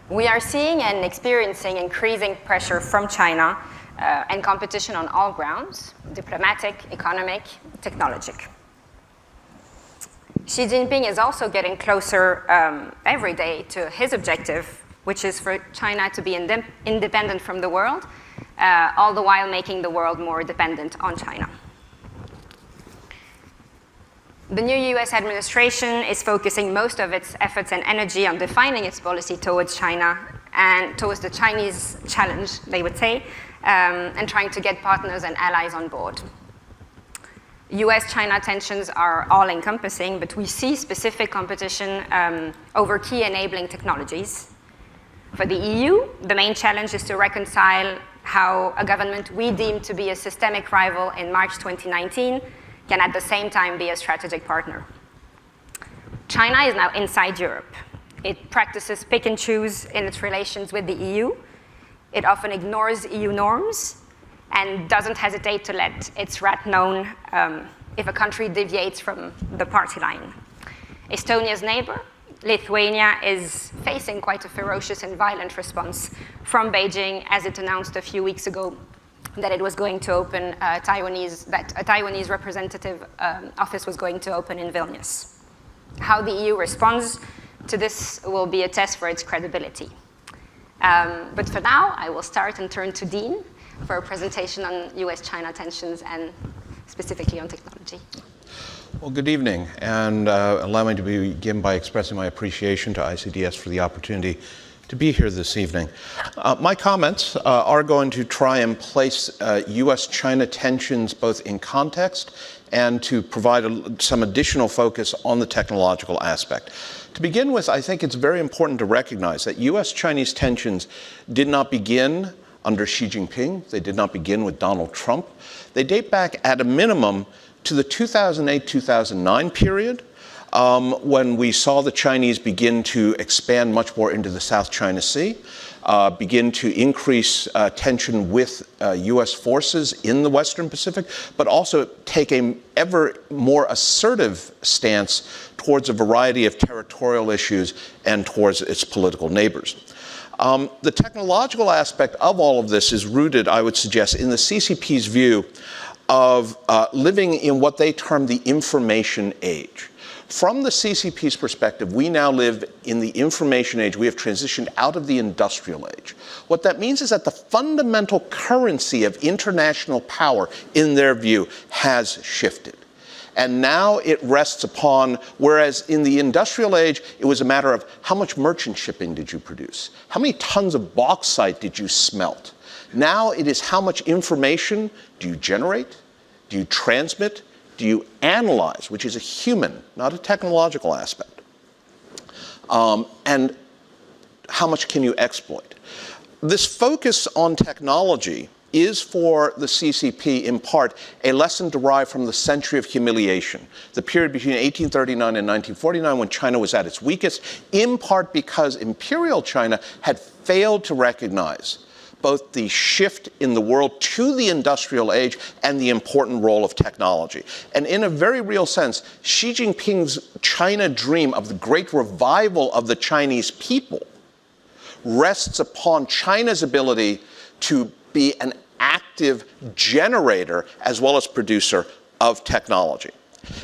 We are seeing and experiencing increasing pressure from China and competition on all grounds: diplomatic, economic, technologic. Xi Jinping is also getting closer every day to his objective, which is for China to be independent from the world, all the while making the world more dependent on China. The new US administration is focusing most of its efforts and energy on defining its policy towards China and towards the Chinese challenge, they would say, and trying to get partners and allies on board. US-China tensions are all-encompassing, but we see specific competition over key enabling technologies. For the EU, the main challenge is to reconcile how a government we deem to be a systemic rival in March 2019 can at the same time be a strategic partner. China is now inside Europe. It practices pick and choose in its relations with the EU. It often ignores EU norms and doesn't hesitate to let its wrath known if a country deviates from the party line. Estonia's neighbor, Lithuania, is facing quite a ferocious and violent response from Beijing, as it announced a few weeks ago that it was going to open a Taiwanese representative office was going to open in Vilnius. How the EU responds to this will be a test for its credibility. But for now, I will start and turn to Dean for a presentation on US-China tensions and specifically on technology. Well, good evening, and allow me to begin by expressing my appreciation to ICDS for the opportunity to be here this evening. My comments are going to try and place US-China tensions both in context and to provide some additional focus on the technological aspect. To begin with, I think it's very important to recognize that US-Chinese tensions did not begin under Xi Jinping. They did not begin with Donald Trump. They date back at a minimum to the 2008-2009 period, when we saw the Chinese begin to expand much more into the South China Sea, begin to increase tension with US forces in the Western Pacific, but also take an ever more assertive stance towards a variety of territorial issues and towards its political neighbors. The technological aspect of all of this is rooted, I would suggest, in the CCP's view of living in what they term the information age. From the CCP's perspective, we now live in the information age. We have transitioned out of the industrial age. What that means is that the fundamental currency of international power, in their view, has shifted. And now it rests upon, whereas in the industrial age, it was a matter of how much merchant shipping did you produce? How many tons of bauxite did you smelt? Now it is how much information do you generate? Do you transmit? Do you analyze, which is a human, not a technological aspect? And how much can you exploit? This focus on technology is for the CCP, in part, a lesson derived from the century of humiliation, the period between 1839 and 1949 when China was at its weakest, in part because imperial China had failed to recognize both the shift in the world to the industrial age and the important role of technology. And in a very real sense, Xi Jinping's China dream of the great revival of the Chinese people rests upon China's ability to be an active generator as well as producer of technology.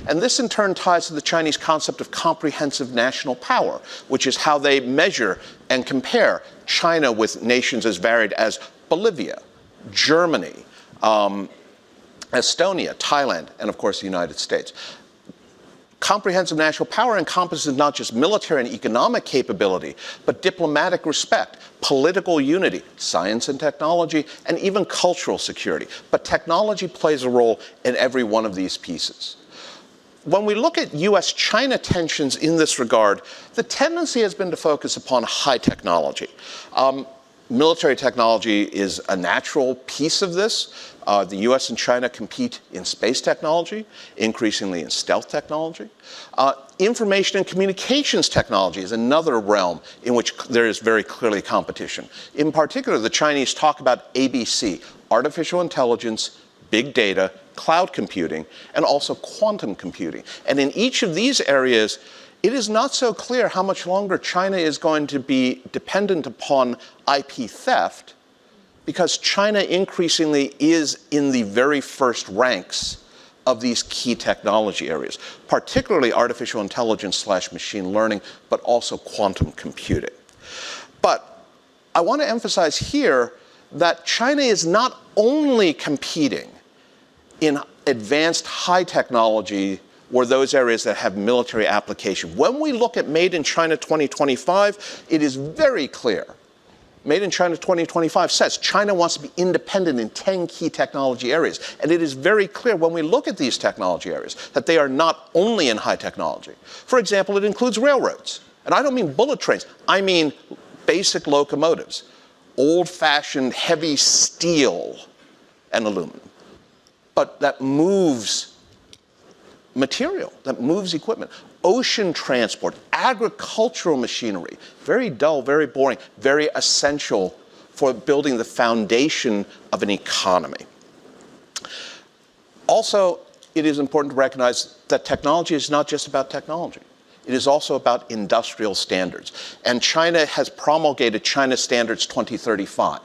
And this in turn ties to the Chinese concept of comprehensive national power, which is how they measure and compare China with nations as varied as Bolivia, Germany, Estonia, Thailand, and of course the United States. Comprehensive national power encompasses not just military and economic capability, but diplomatic respect, political unity, science and technology, and even cultural security. But technology plays a role in every one of these pieces. When we look at US-China tensions in this regard, the tendency has been to focus upon high technology. Military technology is a natural piece of this. The US and China compete in space technology, increasingly in stealth technology. Information and communications technology is another realm in which there is very clearly competition. In particular, the Chinese talk about ABC, artificial intelligence, big data, cloud computing, and also quantum computing. And in each of these areas, it is not so clear how much longer China is going to be dependent upon IP theft, because China increasingly is in the very first ranks of these key technology areas, particularly artificial intelligence / machine learning, but also quantum computing. But I want to emphasize here that China is not only competing in advanced high technology or those areas that have military application. When we look at Made in China 2025, it is very clear. Made in China 2025 says China wants to be independent in 10 key technology areas. And it is very clear when we look at these technology areas that they are not only in high technology. For example, it includes railroads. And I don't mean bullet trains. I mean basic locomotives, old-fashioned heavy steel and aluminum. But that moves material, that moves equipment, ocean transport, agricultural machinery, very dull, very boring, very essential for building the foundation of an economy. Also, it is important to recognize that technology is not just about technology. It is also about industrial standards. And China has promulgated China Standards 2035.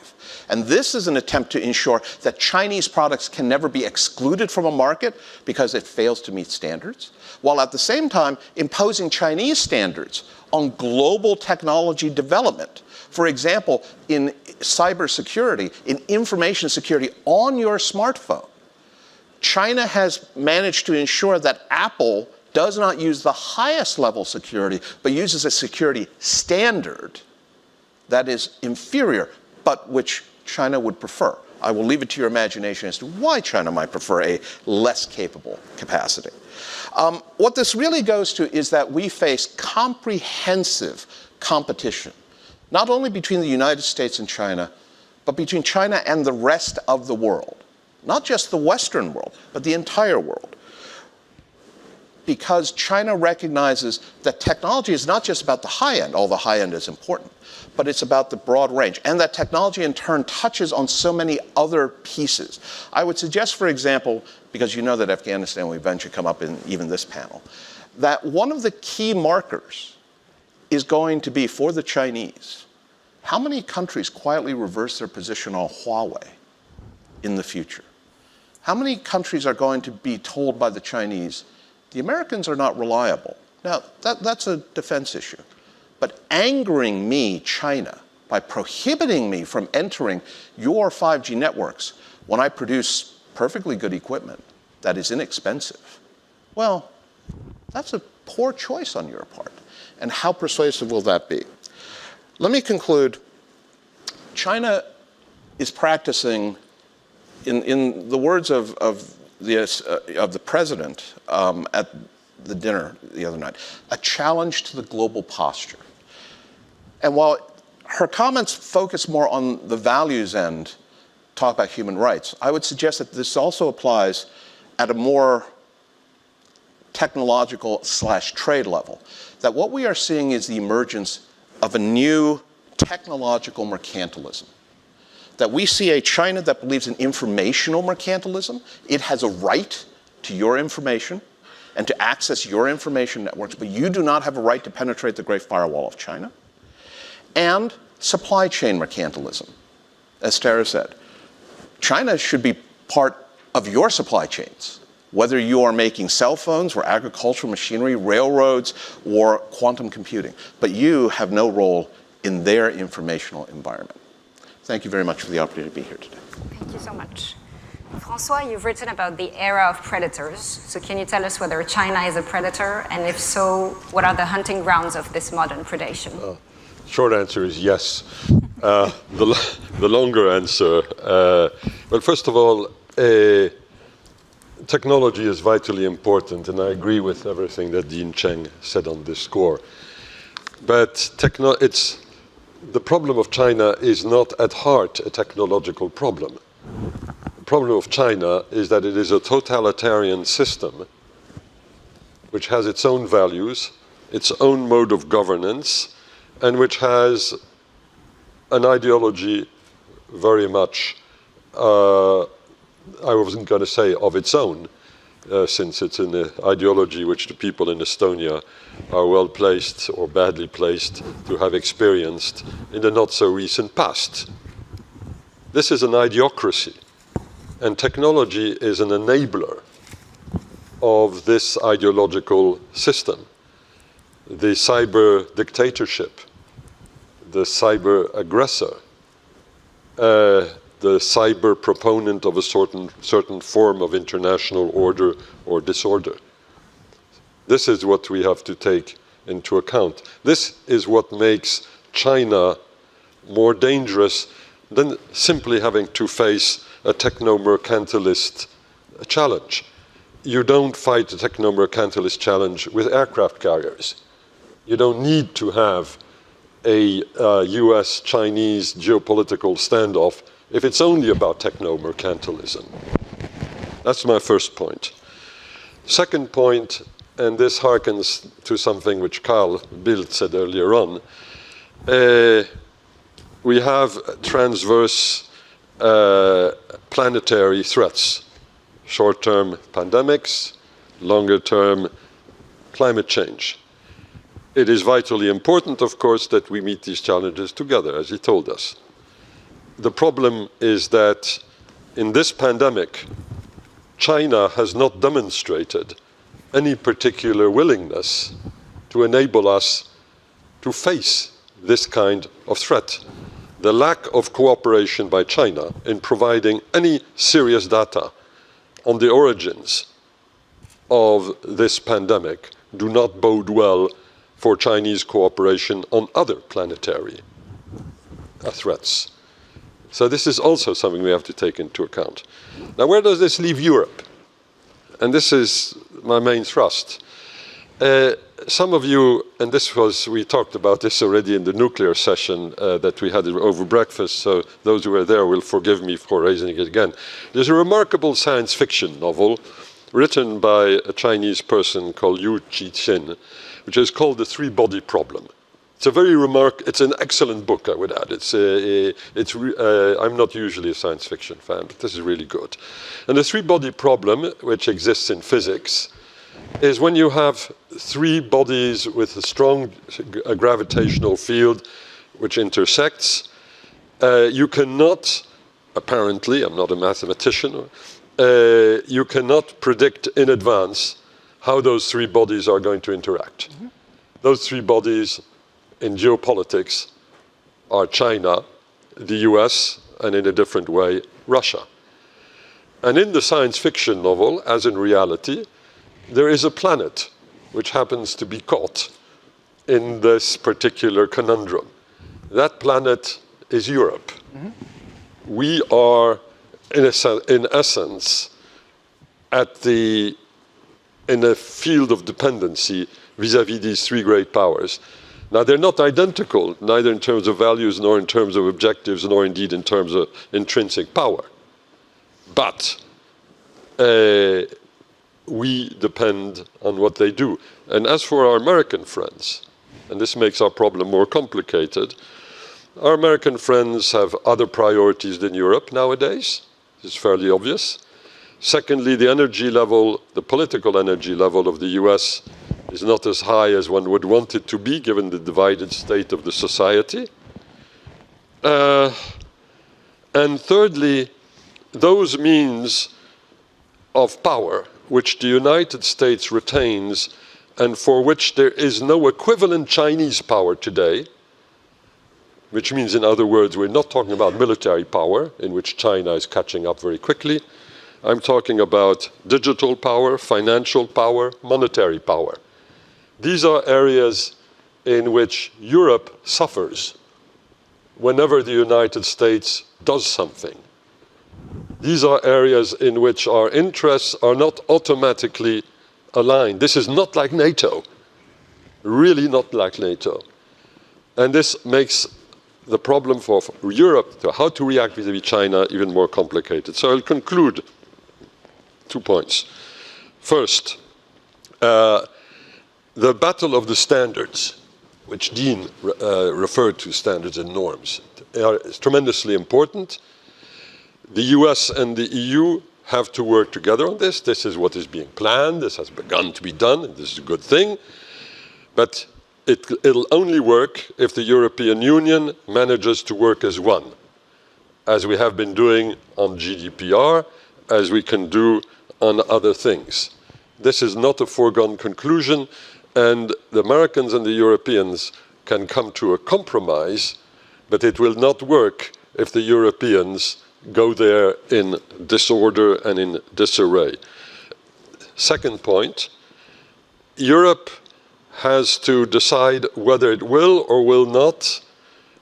And this is an attempt to ensure that Chinese products can never be excluded from a market because it fails to meet standards, while at the same time imposing Chinese standards on global technology development. For example, in cybersecurity, in information security on your smartphone, China has managed to ensure that Apple does not use the highest level security, but uses a security standard that is inferior, but which China would prefer. I will leave it to your imagination as to why China might prefer a less capable capacity. What this really goes to is that we face comprehensive competition, not only between the United States and China, but between China and the rest of the world. Not just the Western world, but the entire world. Because China recognizes that technology is not just about the high end, all the high end is important, but it's about the broad range, and that technology in turn touches on so many other pieces. I would suggest, for example, because you know that Afghanistan will eventually come up in even this panel, that one of the key markers is going to be, for the Chinese, how many countries quietly reverse their position on Huawei in the future? How many countries are going to be told by the Chinese, the Americans are not reliable? Now, that's a defense issue. But angering me, China, by prohibiting me from entering your 5G networks when I produce perfectly good equipment that is inexpensive, well, that's a poor choice on your part. And how persuasive will that be? Let me conclude. China is practicing, in the words of the president at the dinner the other night, a challenge to the global posture. And while her comments focus more on the values end, talk about human rights, I would suggest that this also applies at a more technological / trade level. That what we are seeing is the emergence of a new technological mercantilism. That we see a China that believes in informational mercantilism. It has a right to your information and to access your information networks, but you do not have a right to penetrate the Great Firewall of China. And supply chain mercantilism. As Tara said, China should be part of your supply chains, whether you are making cell phones or agricultural machinery, railroads, or quantum computing. But you have no role in their informational environment. Thank you very much for the opportunity to be here today. Thank you so much. François, you've written about the era of predators. So can you tell us whether China is a predator? And if so, what are the hunting grounds of this modern predation? Short answer is yes. The longer answer, well, first of all, technology is vitally important, and I agree with everything that Dean Cheng said on this score. But the problem of China is not at heart a technological problem. The problem of China is that it is a totalitarian system which has its own values, its own mode of governance, and which has an ideology very much, I wasn't going to say of its own, since it's an ideology which the people in Estonia are well placed or badly placed to have experienced in the not so recent past. This is an idiocracy, and technology is an enabler of this ideological system. The cyber dictatorship, the cyber aggressor, the cyber proponent of a certain form of international order or disorder. This is what we have to take into account. This is what makes China more dangerous than simply having to face a techno-mercantilist challenge. You don't fight a techno-mercantilist challenge with aircraft carriers. You don't need to have a US-Chinese geopolitical standoff if it's only about techno-mercantilism. That's my first point. Second point, and this harkens to something which Carl Bildt said earlier on, we have transverse planetary threats, short-term pandemics, longer-term climate change. It is vitally important, of course, that we meet these challenges together, as he told us. The problem is that in this pandemic, China has not demonstrated any particular willingness to enable us to face this kind of threat. The lack of cooperation by China in providing any serious data on the origins of this pandemic do not bode well for Chinese cooperation on other planetary threats. So this is also something we have to take into account. Now, where does this leave Europe? And this is my main thrust. Some of you, and we talked about this already in the nuclear session that we had over breakfast, so those who were there will forgive me for raising it again. There's a remarkable science fiction novel written by a Chinese person called Yu Qi-qian, which is called The Three-Body Problem. It's an excellent book, I would add. I'm not usually a science fiction fan, but this is really good. And the three-body problem, which exists in physics, is when you have three bodies with a strong gravitational field which intersects, you cannot, apparently, I'm not a mathematician, you cannot predict in advance how those three bodies are going to interact. Mm-hmm. Those three bodies in geopolitics are China, the US, and in a different way, Russia. And in the science fiction novel, as in reality, there is a planet which happens to be caught in this particular conundrum. That planet is Europe. Mm-hmm. We are, in essence, in a field of dependency vis-à-vis these three great powers. Now, they're not identical, neither in terms of values, nor in terms of objectives, nor indeed in terms of intrinsic power. But we depend on what they do. And as for our American friends, and this makes our problem more complicated, our American friends have other priorities than Europe nowadays. It's fairly obvious. Secondly, the energy level, the political energy level of the US is not as high as one would want it to be, given the divided state of the society. And thirdly, those means of power which the United States retains and for which there is no equivalent Chinese power today, which means, in other words, we're not talking about military power, in which China is catching up very quickly. I'm talking about digital power, financial power, monetary power. These are areas in which Europe suffers whenever the United States does something. These are areas in which our interests are not automatically aligned. This is not like NATO, really not like NATO. And this makes the problem for Europe, how to react vis-à-vis China, even more complicated. So I'll conclude 2 points. First, the battle of the standards, which Dean referred to, standards and norms, is tremendously important. The US and the EU have to work together on this. This is what is being planned. This has begun to be done, and this is a good thing. But it'll only work if the European Union manages to work as one, as we have been doing on GDPR, as we can do on other things. This is not a foregone conclusion, and the Americans and the Europeans can come to a compromise, but it will not work if the Europeans go there in disorder and in disarray. Second point, Europe has to decide whether it will or will not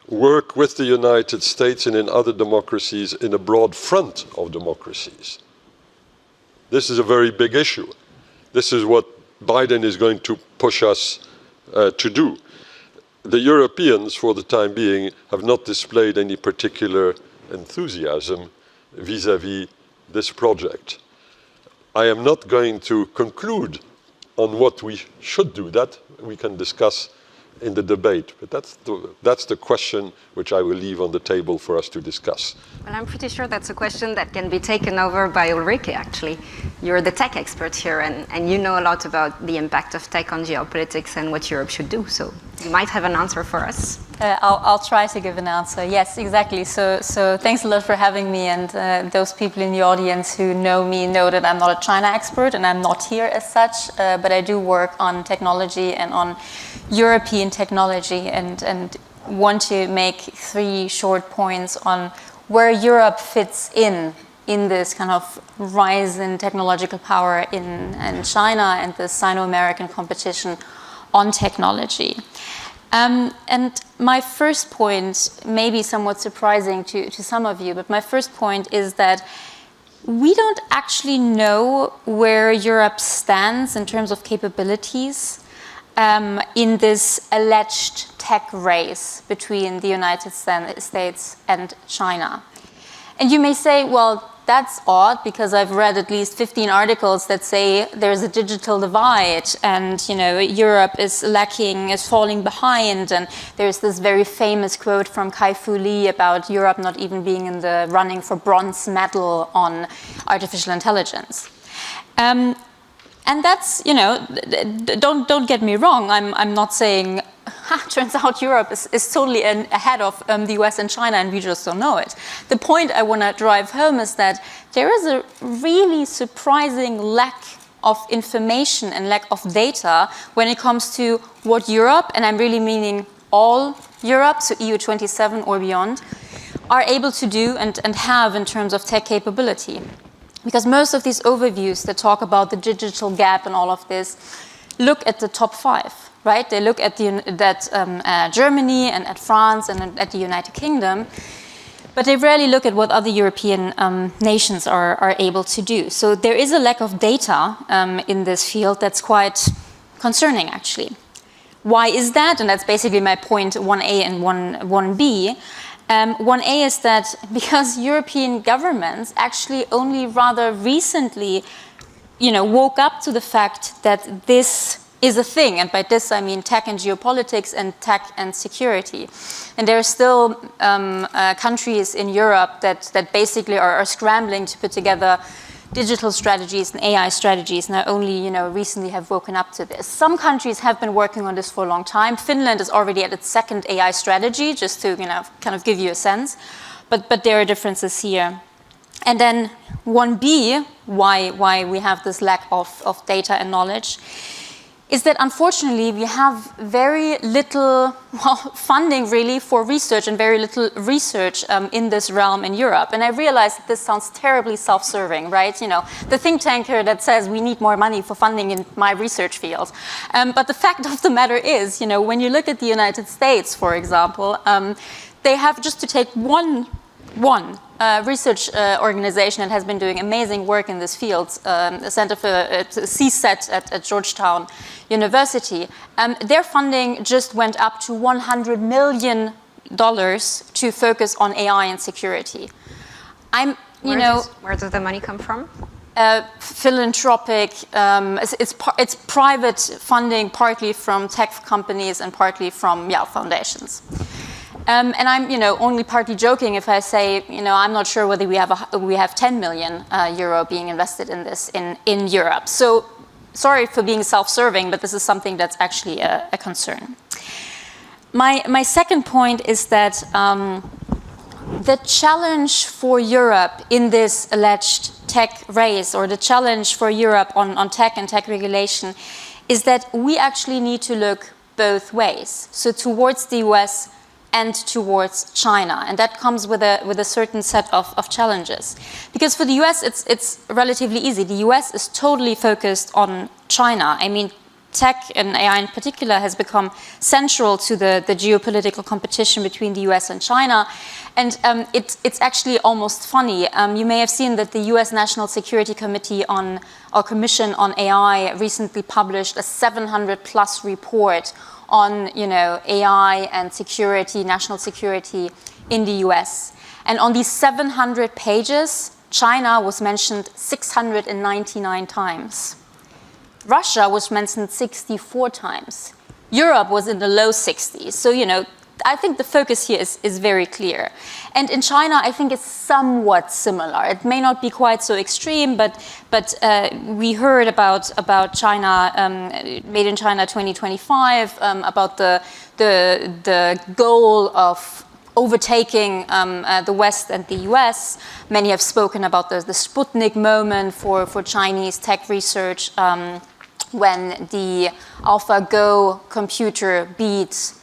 work with the United States and in other democracies in a broad front of democracies. This is a very big issue. This is what Biden is going to push us to do. The Europeans, for the time being, have not displayed any particular enthusiasm vis-à-vis this project. I am not going to conclude on what we should do. That we can discuss in the debate, but that's the question which I will leave on the table for us to discuss. Well, I'm pretty sure that's a question that can be taken over by Ulrike, actually. You're the tech expert here, and you know a lot about the impact of tech on geopolitics and what Europe should do, so you might have an answer for us. I'll try to give an answer. Yes, exactly. So thanks a lot for having me, and those people in the audience who know me know that I'm not a China expert, and I'm not here as such, but I do work on technology and on European technology, and want to make 3 short points on where Europe fits in this kind of rise in technological power in China and the Sino-American competition on technology. And my first point may be somewhat surprising to some of you, but my first point is that we don't actually know where Europe stands in terms of capabilities in this alleged tech race between the United States and China. And you may say, well, that's odd, because I've read at least 15 articles that say there's a digital divide and, Europe is lacking, is falling behind. And there's this very famous quote from Kai-Fu Lee about Europe not even being in the running for bronze medal on artificial intelligence. And that's, don't get me wrong, I'm not saying, turns out Europe is totally ahead of the US and China, and we just don't know it. The point I want to drive home is that there is a really surprising lack of information and lack of data when it comes to what Europe, and I'm really meaning all Europe, so EU27 or beyond, are able to do and have in terms of tech capability. Because most of these overviews that talk about the digital gap and all of this look at the top 5, right? They look at Germany and at France and at the United Kingdom, but they rarely look at what other European nations are able to do. So there is a lack of data in this field that's quite concerning, actually. Why is that? And that's basically my point 1A and 1B. 1A is that because European governments actually only rather recently, woke up to the fact that this is a thing, and by this I mean tech and geopolitics and tech and security. And there are still countries in Europe that basically are scrambling to put together digital strategies and AI strategies, and I only recently have woken up to this. Some countries have been working on this for a long time. Finland is already at its 2nd AI strategy, just to kind of give you a sense. But there are differences here. And then 1B, why we have this lack of data and knowledge, is that unfortunately we have very little funding really for research and very little research in this realm in Europe. And I realize that this sounds terribly self-serving, right? The think tanker that says we need more money for funding in my research field. But the fact of the matter is, when you look at the United States, for example, they have, just to take one research organization that has been doing amazing work in this field, the Center for CSET at Georgetown University. Their funding just went up to $100 million to focus on AI and security. Where does the money come from? Philanthropic, it's private funding, partly from tech companies and partly from foundations. And I'm, only partly joking if I say, I'm not sure whether we have 10 million euro being invested in this in Europe. So sorry for being self-serving, but this is something that's actually a concern. My second point is that the challenge for Europe in this alleged tech race, or the challenge for Europe on tech and tech regulation, is that we actually need to look both ways. So towards the US and towards China. And that comes with a certain set of challenges. Because for the US, it's relatively easy. The US is totally focused on China. I mean, tech and AI in particular has become central to the geopolitical competition between the US and China. And it's actually almost funny. You may have seen that the US National Security Committee Commission on AI recently published a 700+ report on AI and security, national security in the US. And on these 700 pages, China was mentioned 699 times. Russia was mentioned 64 times. Europe was in the low 60s. So, I think the focus here is very clear. And in China, I think it's somewhat similar. It may not be quite so extreme, but we heard about China, Made in China 2025, about the goal of overtaking the West and the US. Many have spoken about the Sputnik moment for Chinese tech research, when the AlphaGo computer beats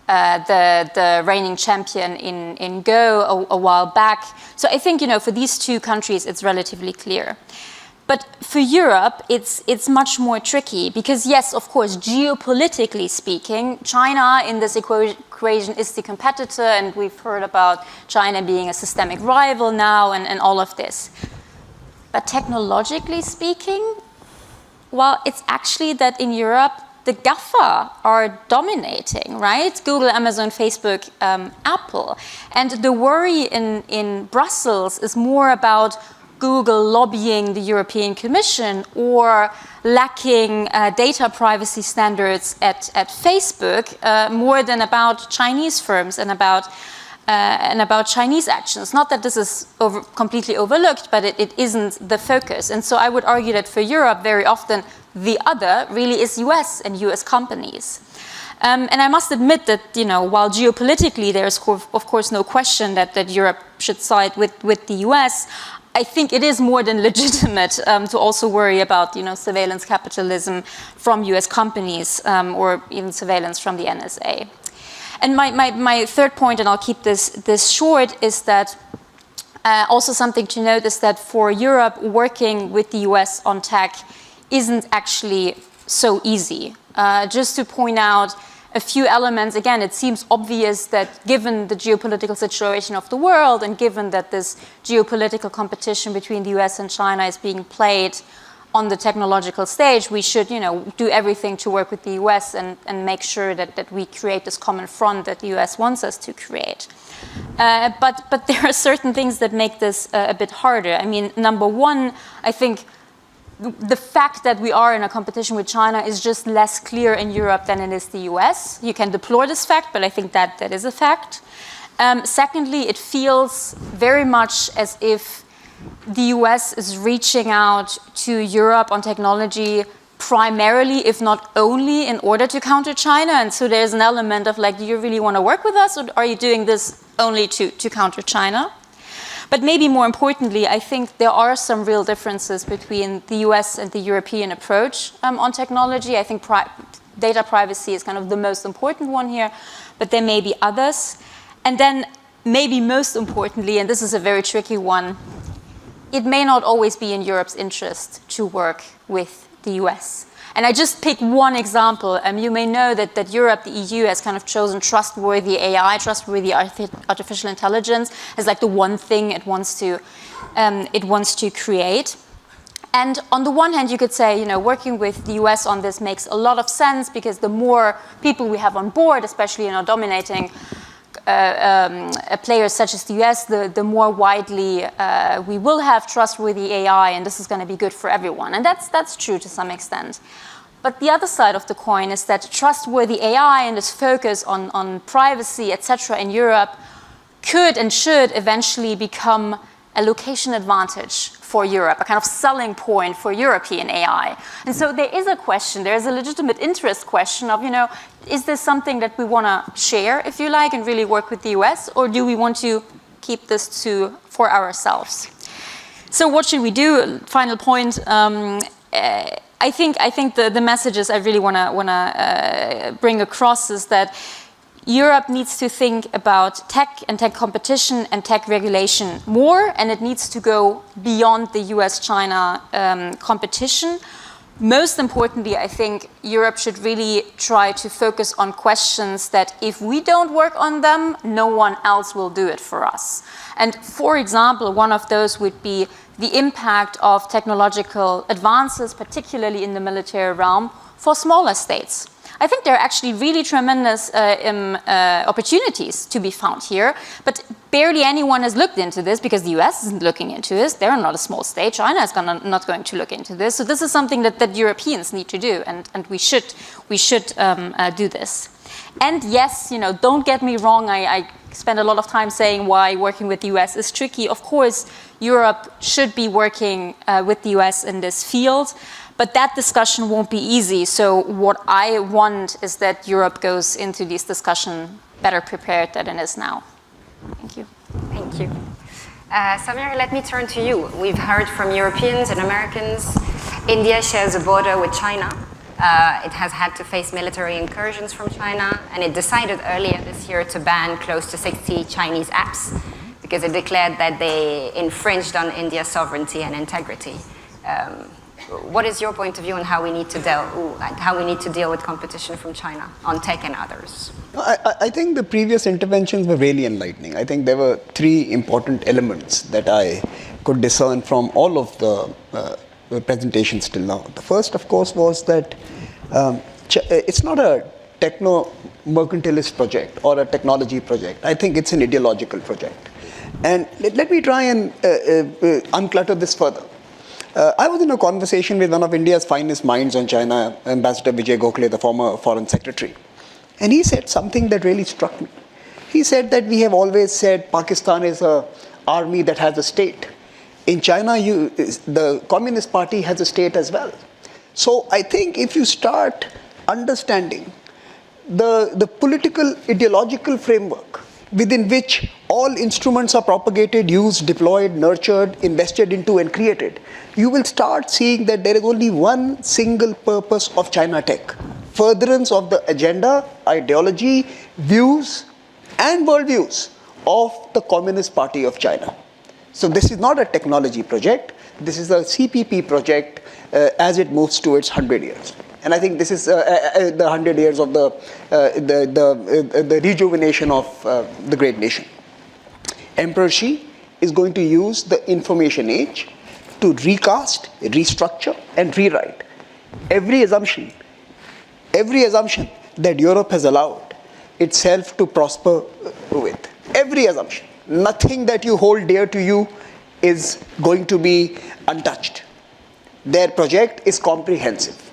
the reigning champion in Go a while back. So I think, for these two countries, it's relatively clear. But for Europe, it's much more tricky because, yes, of course, geopolitically speaking, China in this equation is the competitor, and we've heard about China being a systemic rival now and all of this. But technologically speaking, well, it's actually that in Europe, the GAFA are dominating, right? Google, Amazon, Facebook, Apple. And the worry in Brussels is more about Google lobbying the European Commission or lacking data privacy standards at Facebook, more than about Chinese firms and about Chinese actions. Not that this is completely overlooked, but it isn't the focus. And so I would argue that for Europe, very often, the other really is US and US companies. And I must admit that, while geopolitically there's of course no question that Europe should side with the US, I think it is more than legitimate to also worry about, surveillance capitalism from US companies or even surveillance from the NSA. And my third point, and I'll keep this short, is that also something to note is that for Europe, working with the US on tech isn't actually so easy. Just to point out a few elements, again, it seems obvious that given the geopolitical situation of the world and given that this geopolitical competition between the US and China is being played on the technological stage, we should, do everything to work with the US and make sure that we create this common front that the US wants us to create. But there are certain things that make this a bit harder. I mean, number one, I think the fact that we are in a competition with China is just less clear in Europe than it is the US. You can deplore this fact, but I think that is a fact. Secondly, it feels very much as if the US is reaching out to Europe on technology primarily, if not only, in order to counter China. And so there's an element of do you really want to work with us, or are you doing this only to counter China? But maybe more importantly, I think there are some real differences between the US and the European approach on technology. I think data privacy is kind of the most important one here, but there may be others. And then maybe most importantly, and this is a very tricky one, it may not always be in Europe's interest to work with the US. And I just pick one example. You may know that Europe, the EU, has kind of chosen trustworthy AI, trustworthy artificial intelligence, as the one thing it wants to create. And on the one hand, you could say, working with the US on this makes a lot of sense because the more people we have on board, especially dominating players such as the US, the more widely we will have trustworthy AI, and this is going to be good for everyone. And that's true to some extent. But the other side of the coin is that trustworthy AI and this focus on privacy, etc., in Europe could and should eventually become a location advantage for Europe, a kind of selling point for European AI. And so there is a question, there is a legitimate interest question of, is this something that we want to share, if you like, and really work with the US, or do we want to keep this for ourselves? So what should we do? Final point. I think the messages I really want to bring across is that Europe needs to think about tech and tech competition and tech regulation more, and it needs to go beyond the US-China competition. Most importantly, I think Europe should really try to focus on questions that if we don't work on them, no one else will do it for us. And for example, one of those would be the impact of technological advances, particularly in the military realm, for smaller states. I think there are actually really tremendous opportunities to be found here, but barely anyone has looked into this because the US isn't looking into this. They're not a small state. China is not going to look into this. So this is something that Europeans need to do, and we should do this. And yes, don't get me wrong, I spend a lot of time saying why working with the US is tricky. Of course, Europe should be working with the US in this field, but that discussion won't be easy. So what I want is that Europe goes into this discussion better prepared than it is now. Thank you. Thank you. Samir, let me turn to you. We've heard from Europeans and Americans. India shares a border with China. It has had to face military incursions from China, and it decided earlier this year to ban close to 60 Chinese apps because it declared that they infringed on India's sovereignty and integrity. What is your point of view on how we need to deal with competition from China on tech and others? I think the previous interventions were really enlightening. I think there were three important elements that I could discern from all of the presentations till now. The first, of course, was that it's not a techno-mercantilist project or a technology project. I think it's an ideological project. And let me try and unclutter this further. I was in a conversation with one of India's finest minds on China, Ambassador Vijay Gokhale, the former foreign secretary. And he said something that really struck me. He said that we have always said Pakistan is an army that has a state. In China, the Communist Party has a state as well. So I think if you start understanding the political ideological framework within which all instruments are propagated, used, deployed, nurtured, invested into and created, you will start seeing that there is only one single purpose of ChinaTech: furtherance of the agenda, ideology, views and worldviews of the Communist Party of China. So this is not a technology project, this is a CPP project as it moves towards 100 years. And I think this is the 100 years of the rejuvenation of the great nation. Emperor Xi is going to use the information age to recast, restructure, and rewrite every assumption that Europe has allowed itself to prosper with. Every assumption. Nothing that you hold dear to you is going to be untouched. Their project is comprehensive.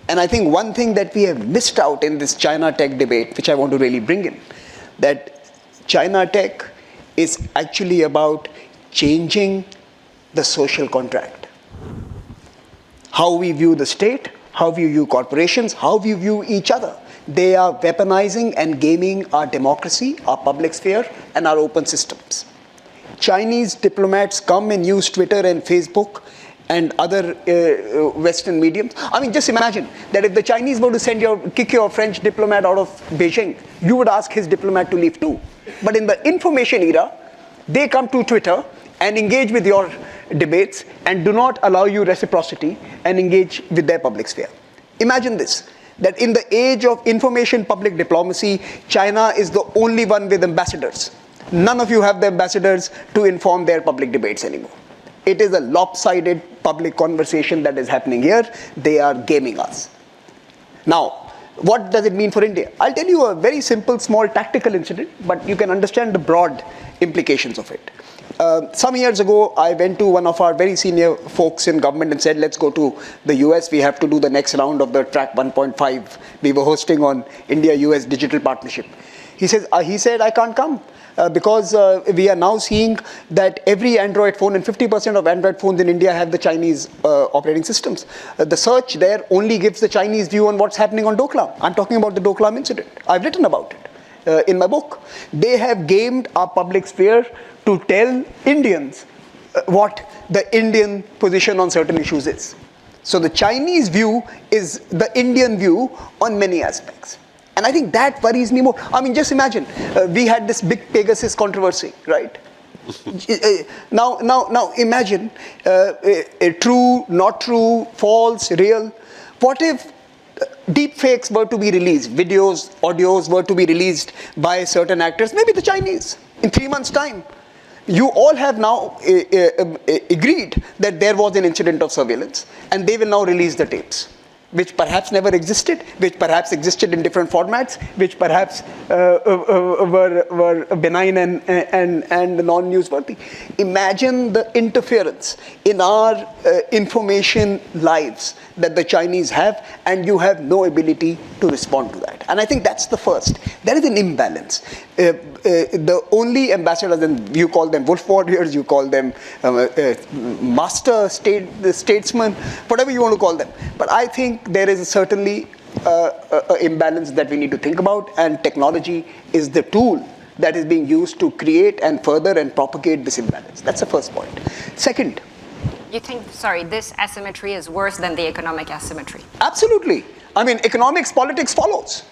And I think one thing that we have missed out in this ChinaTech debate, which I want to really bring in, that ChinaTech is actually about changing the social contract. How we view the state, how we view corporations, how we view each other. They are weaponizing and gaming our democracy, our public sphere, and our open systems. Chinese diplomats come and use Twitter and Facebook and other Western mediums. I mean, just imagine that if the Chinese were to kick your French diplomat out of Beijing, you would ask his diplomat to leave too. But in the information era, they come to Twitter and engage with your debates and do not allow you reciprocity and engage with their public sphere. Imagine this, that in the age of information public diplomacy, China is the only one with ambassadors. None of you have the ambassadors to inform their public debates anymore. It is a lopsided public conversation that is happening here. They are gaming us. Now, What does it mean for India? I'll tell you a very simple, small, tactical incident, but you can understand the broad implications of it. Some years ago, I went to one of our very senior folks in government and said, let's go to the US. We have to do the next round of the track 1.5 we were hosting on India-US digital partnership. He said, I can't come. Because we are now seeing that every Android phone, and 50% of Android phones in India have the Chinese operating systems. The search there only gives the Chinese view on what's happening on Doklam. I'm talking about the Doklam incident. I've written about it in my book. They have gamed our public sphere to tell Indians what the Indian position on certain issues is. So the Chinese view is the Indian view on many aspects. And I think that worries me more. I mean, just imagine, we had this big Pegasus controversy, right? Now imagine, true, not true, false, real. What if deep fakes were to be released, videos, audios were to be released by certain actors, maybe the Chinese, in 3 months' time? You all have now agreed that there was an incident of surveillance, and they will now release the tapes, which perhaps never existed, which perhaps existed in different formats, which perhaps were benign and non-newsworthy. Imagine the interference in our information lives that the Chinese have, and you have no ability to respond to that. And I think that's the first. There is an imbalance. The only ambassadors, and you call them wolf warriors, you call them master statesmen, whatever you want to call them. But I think there is certainly an imbalance that we need to think about, and technology is the tool that is being used to create and further and propagate this imbalance. That's the first point. Second. You think, this asymmetry is worse than the economic asymmetry? Absolutely. I mean, economics, politics follows.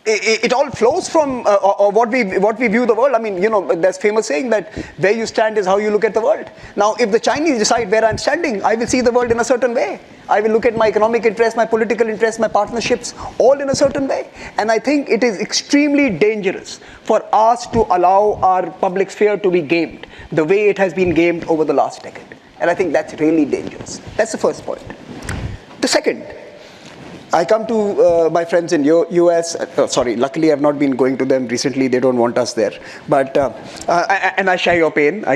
It all flows from what we view the world. I mean, there's famous saying that where you stand is how you look at the world. Now, if the Chinese decide where I'm standing, I will see the world in a certain way. I will look at my economic interests, my political interests, my partnerships, all in a certain way. And I think it is extremely dangerous for us to allow our public sphere to be gamed the way it has been gamed over the last decade. And I think that's really dangerous. That's the first point. The second, I come to my friends in US. Luckily I've not been going to them recently. They don't want us there. But and I share your pain. But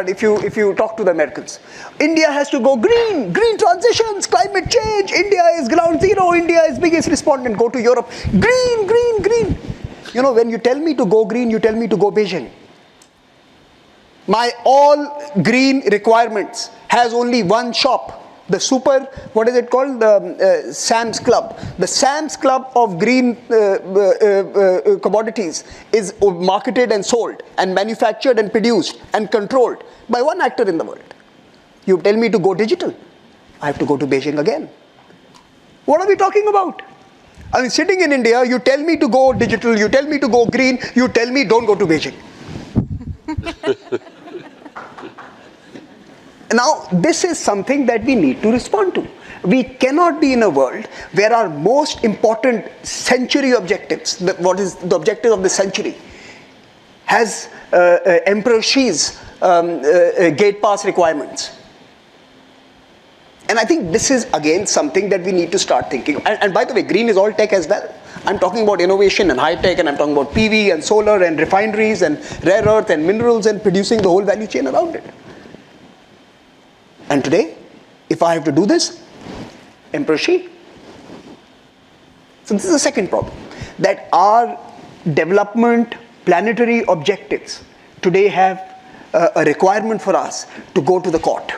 if you talk to the Americans, India has to go green transitions, climate change. India is ground zero. India is biggest respondent. Go to Europe, green. When you tell me to go green, you tell me to go Beijing. My all green requirements has only one shop. The what is it called? The Sam's Club. The Sam's Club of green commodities is marketed and sold and manufactured and produced and controlled by one actor in the world. You tell me to go digital, I have to go to Beijing again. What are we talking about? I mean, sitting in India, you tell me to go digital, you tell me to go green, you tell me don't go to Beijing. Now, this is something that we need to respond to. We cannot be in a world where our most important century objectives, what is the objective of the century, has Emperor Xi's gate pass requirements. And I think this is, again, something that we need to start thinking. And by the way, green is all tech as well. I'm talking about innovation and high tech, and I'm talking about PV and solar and refineries and rare earth and minerals and producing the whole value chain around it. And today, if I have to do this, Emperor Xi. So this is the second problem, that our development planetary objectives today have a requirement for us to go to the court.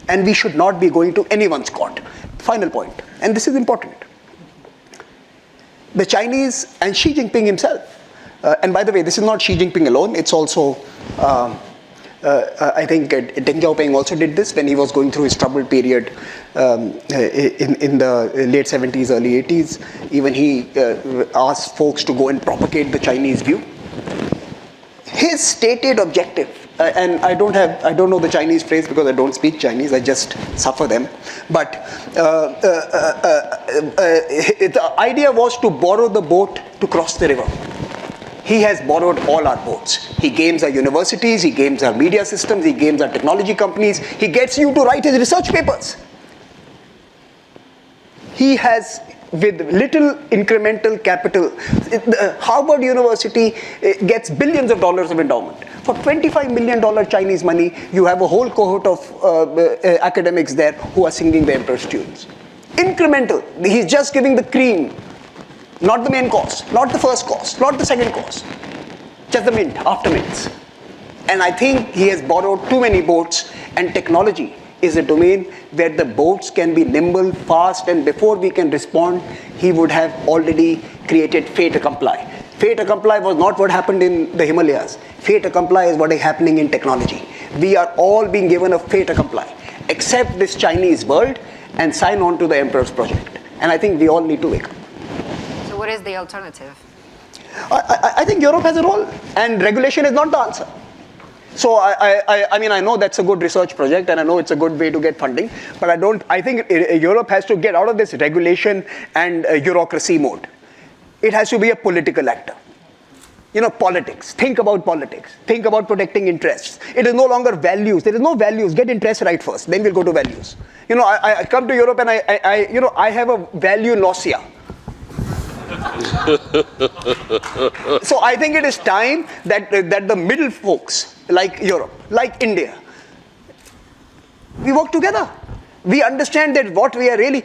And we should not be going to anyone's court. Final point, and this is important. The Chinese and Xi Jinping himself, and by the way, this is not Xi Jinping alone, it's also I think Deng Xiaoping also did this when he was going through his troubled period in the late 70s, early 80s. Even he asked folks to go and propagate the Chinese view. His stated objective, and I don't know the Chinese phrase because I don't speak Chinese, I just suffer them. But the idea was to borrow the boat to cross the river. He has borrowed all our boats. He games our universities, he games our media systems, he games our technology companies, he gets you to write his research papers. He has, with little incremental capital, Harvard University gets billions of dollars of endowment. For $25 million Chinese money, you have a whole cohort of academics there who are singing the emperor's tunes. Incremental. He's just giving the cream, not the main course, not the first course, not the second course, just the mint, after mints. And I think he has borrowed too many boats, and technology is a domain where the boats can be nimble, fast, and before we can respond, he would have already created fait accompli. Fait accompli was not what happened in the Himalayas. Fait accompli is what is happening in technology. We are all being given a fait accompli. Accept this Chinese world and sign on to the emperor's project. And I think we all need to wake up. So what is the alternative? I think Europe has a role, and regulation is not the answer. So I mean, I know that's a good research project, and I know it's a good way to get funding, but I think Europe has to get out of this regulation and bureaucracy mode. It has to be a political actor. You know, politics. Think about politics. Think about protecting interests. It is no longer values. There is no values. Get interests right first. Then we'll go to values. You know, I come to Europe and I have a value nausea. So I think it is time that the middle folks, like Europe, like India, we work together. We understand that what we are really,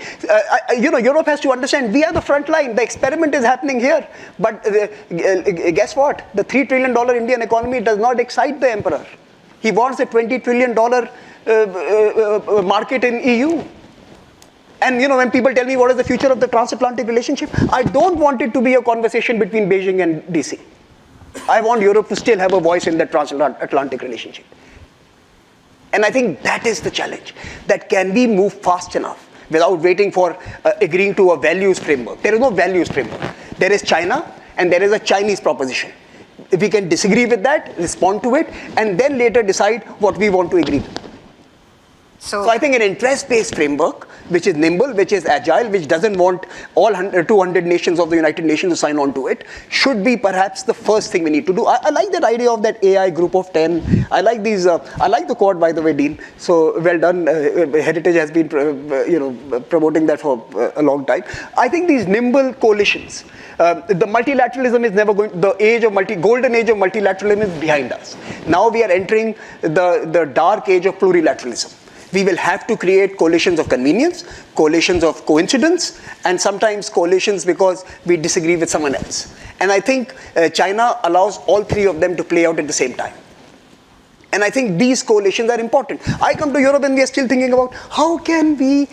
Europe has to understand we are the front line. The experiment is happening here. But guess what? The $3 trillion Indian economy does not excite the emperor. He wants a $20 trillion market in EU. And you know, when people tell me what is the future of the transatlantic relationship, I don't want it to be a conversation between Beijing and DC. I want Europe to still have a voice in the transatlantic relationship. And I think that is the challenge. That can we move fast enough without waiting for agreeing to a values framework? There is no values framework. There is China and there is a Chinese proposition. If we can disagree with that, respond to it, and then later decide what we want to agree with. So I think an interest-based framework, which is nimble, which is agile, which doesn't want all 200 nations of the United Nations to sign on to it, should be perhaps the first thing we need to do. I like that idea of that AI group of 10. I like these. I like the quote, by the way, Dean. So well done. Heritage has been, promoting that for a long time. I think these nimble coalitions. The multilateralism is never going. The golden age of multilateralism is behind us. Now we are entering the dark age of plurilateralism. We will have to create coalitions of convenience, coalitions of coincidence, and sometimes coalitions because we disagree with someone else. And I think China allows all three of them to play out at the same time. And I think these coalitions are important. I come to Europe and we are still thinking about how can we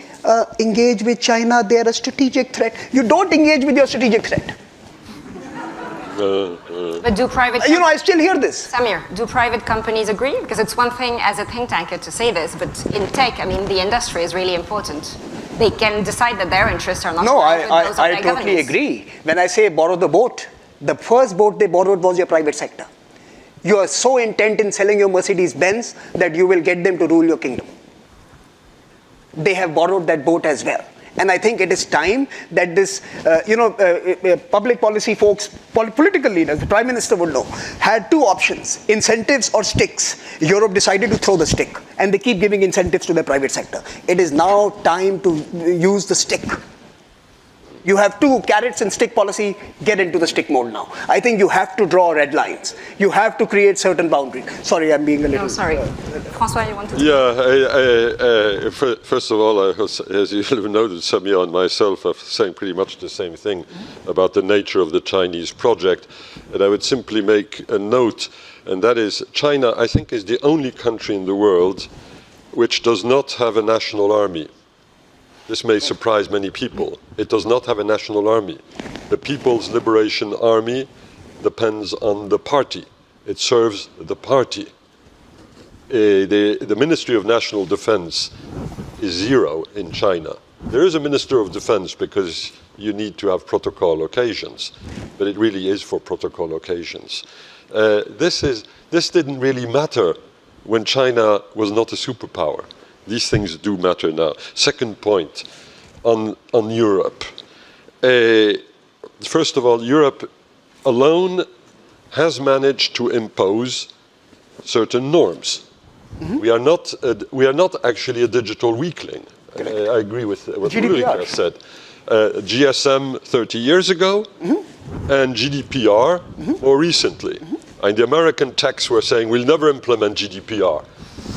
engage with China? They are a strategic threat. You don't engage with your strategic threat. But do private... I still hear this. Samir, do private companies agree? Because it's one thing as a think tanker to say this, but in tech, I mean, the industry is really important. They can decide that their interests are not... No, I totally agree. When I say borrow the boat, the first boat they borrowed was your private sector. You are so intent in selling your Mercedes-Benz that you will get them to rule your kingdom. They have borrowed that boat as well. And I think it is time that this, public policy folks, political leaders, the Prime Minister would know, had two options, incentives or sticks. Europe decided to throw the stick, and they keep giving incentives to the private sector. It is now time to use the stick. You have two carrots and stick policy, get into the stick mode now. I think you have to draw red lines. You have to create certain boundaries. Sorry, I'm being a little... No, sorry. François, you wanted to... Yeah, first of all, as you have noted, Samir and myself are saying pretty much the same thing about the nature of the Chinese project. And I would simply make a note, and that is China, I think, is the only country in the world which does not have a national army. This may surprise many people. It does not have a national army. The People's Liberation Army depends on the party. It serves the party. The Ministry of National Defense is zero in China. There is a Minister of Defense because you need to have protocol occasions, but it really is for protocol occasions. This didn't really matter when China was not a superpower. These things do matter now. Second point on Europe. First of all, Europe alone has managed to impose certain norms. Mm-hmm. We are not actually a digital weakling. I agree with what Ulrika said. GSM 30 years ago and GDPR more recently. And the American techs were saying, we'll never implement GDPR.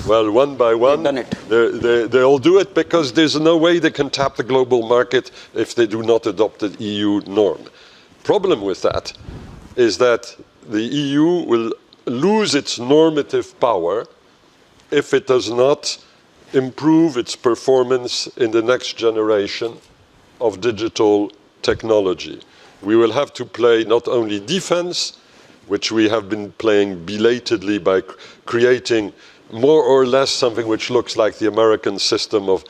Well, one by one, they all do it because there's no way they can tap the global market if they do not adopt the EU norm. Problem with that is that the EU will lose its normative power if it does not improve its performance in the next generation of digital technology. We will have to play not only defense, which we have been playing belatedly by creating more or less something which looks like the American system of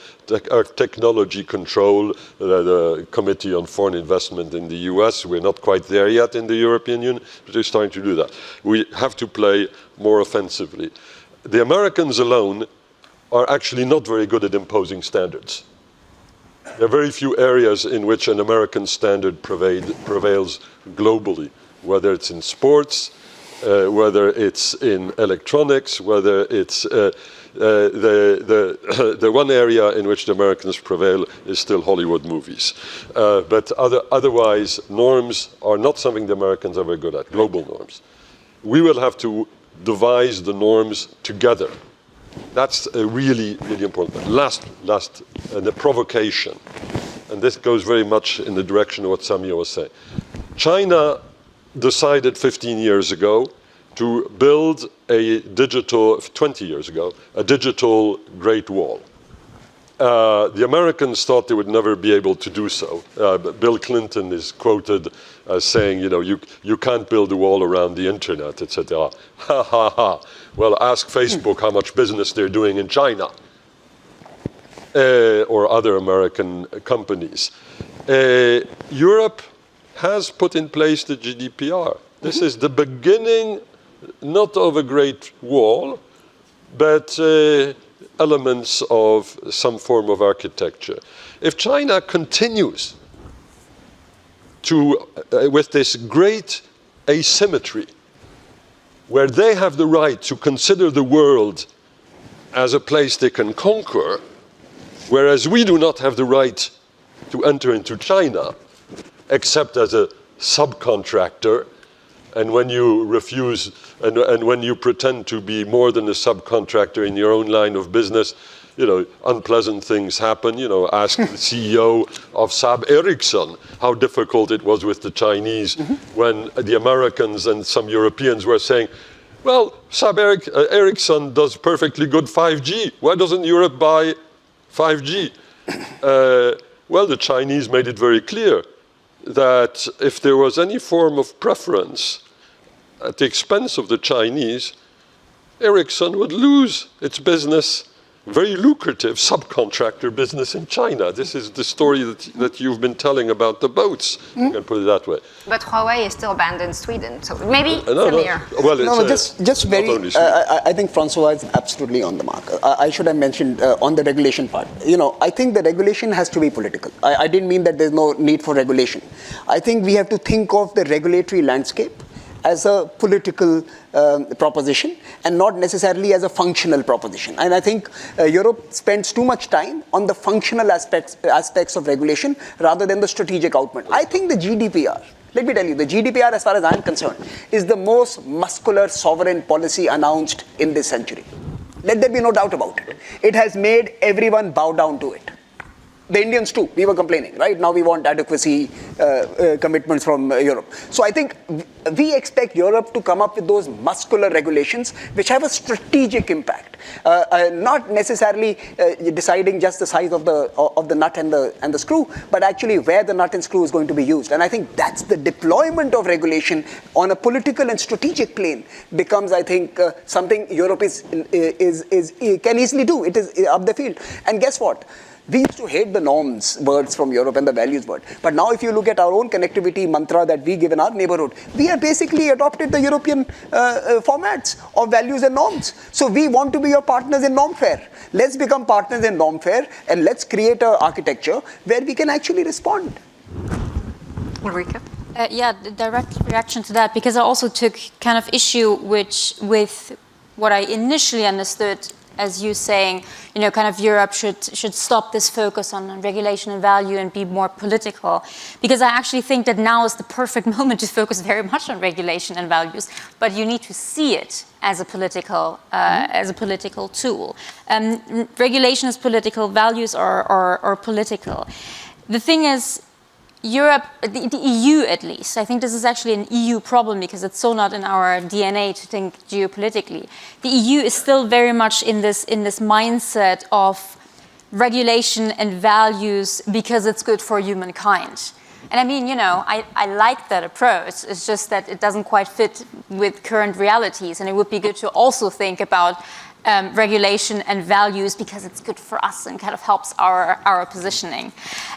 technology control, the Committee on Foreign Investment in the US. We're not quite there yet in the European Union, but we're starting to do that. We have to play more offensively. The Americans alone are actually not very good at imposing standards. There are very few areas in which an American standard prevails globally, whether it's in sports, whether it's in electronics, whether it's the one area in which the Americans prevail is still Hollywood movies. But otherwise, norms are not something the Americans are very good at, global norms. We will have to devise the norms together. That's a really, really important point. Last, the provocation. And this goes very much in the direction of what Samir was saying. China decided 15 years ago to build a digital, 20 years ago, a digital Great Wall. The Americans thought they would never be able to do so. Bill Clinton is quoted as saying, you can't build a wall around the internet, etc. Ha, ha, ha. Well, ask Facebook how much business they're doing in China or other American companies. Europe has put in place the GDPR. This is the beginning, not of a great wall, but elements of some form of architecture. If China continues with this great asymmetry, where they have the right to consider the world as a place they can conquer, whereas we do not have the right to enter into China, except as a subcontractor, and when you refuse, and when you pretend to be more than a subcontractor in your own line of business, unpleasant things happen. Ask the CEO of Saab Ericsson how difficult it was with the Chinese when the Americans and some Europeans were saying, well, Saab Ericsson does perfectly good 5G. Why doesn't Europe buy 5G? Well, the Chinese made it very clear that if there was any form of preference at the expense of the Chinese, Ericsson would lose its business, very lucrative subcontractor business in China. This is the story that you've been telling about the boats. You can put it that way. But Huawei is still banned in Sweden, so maybe Samir. Well, just very. I think Francois is absolutely on the mark. I should have mentioned on the regulation part. I think the regulation has to be political. I didn't mean that there's no need for regulation. I think we have to think of the regulatory landscape as a political proposition and not necessarily as a functional proposition. And I think Europe spends too much time on the functional aspects of regulation rather than the strategic output. I think the GDPR, let me tell you, the GDPR, as far as I'm concerned, is the most muscular sovereign policy announced in this century. Let there be no doubt about it. It has made everyone bow down to it. The Indians too, we were complaining, right? Now we want adequacy commitments from Europe. So I think we expect Europe to come up with those muscular regulations which have a strategic impact, not necessarily deciding just the size of the nut and the screw, but actually where the nut and screw is going to be used. And I think that's the deployment of regulation on a political and strategic plane becomes, I think, something Europe can easily do. It is up the field. And guess what? We used to hate the norms words from Europe and the values word. But now if you look at our own connectivity mantra that we give in our neighborhood, we have basically adopted the European formats of values and norms. So we want to be your partners in normfare. Let's become partners in normfare and let's create an architecture where we can actually respond. Ulrike? The direct reaction to that, because I also took kind of issue with what I initially understood as you saying, kind of Europe should stop this focus on regulation and value and be more political. Because I actually think that now is the perfect moment to focus very much on regulation and values, but you need to see it as a political tool. Regulation is political, values are political. The thing is, Europe, the EU at least, I think this is actually an EU problem because it's so not in our DNA to think geopolitically. The EU is still very much in this mindset of regulation and values because it's good for humankind. And I mean, I like that approach. It's just that it doesn't quite fit with current realities. And it would be good to also think about regulation and values because it's good for us and kind of helps our positioning.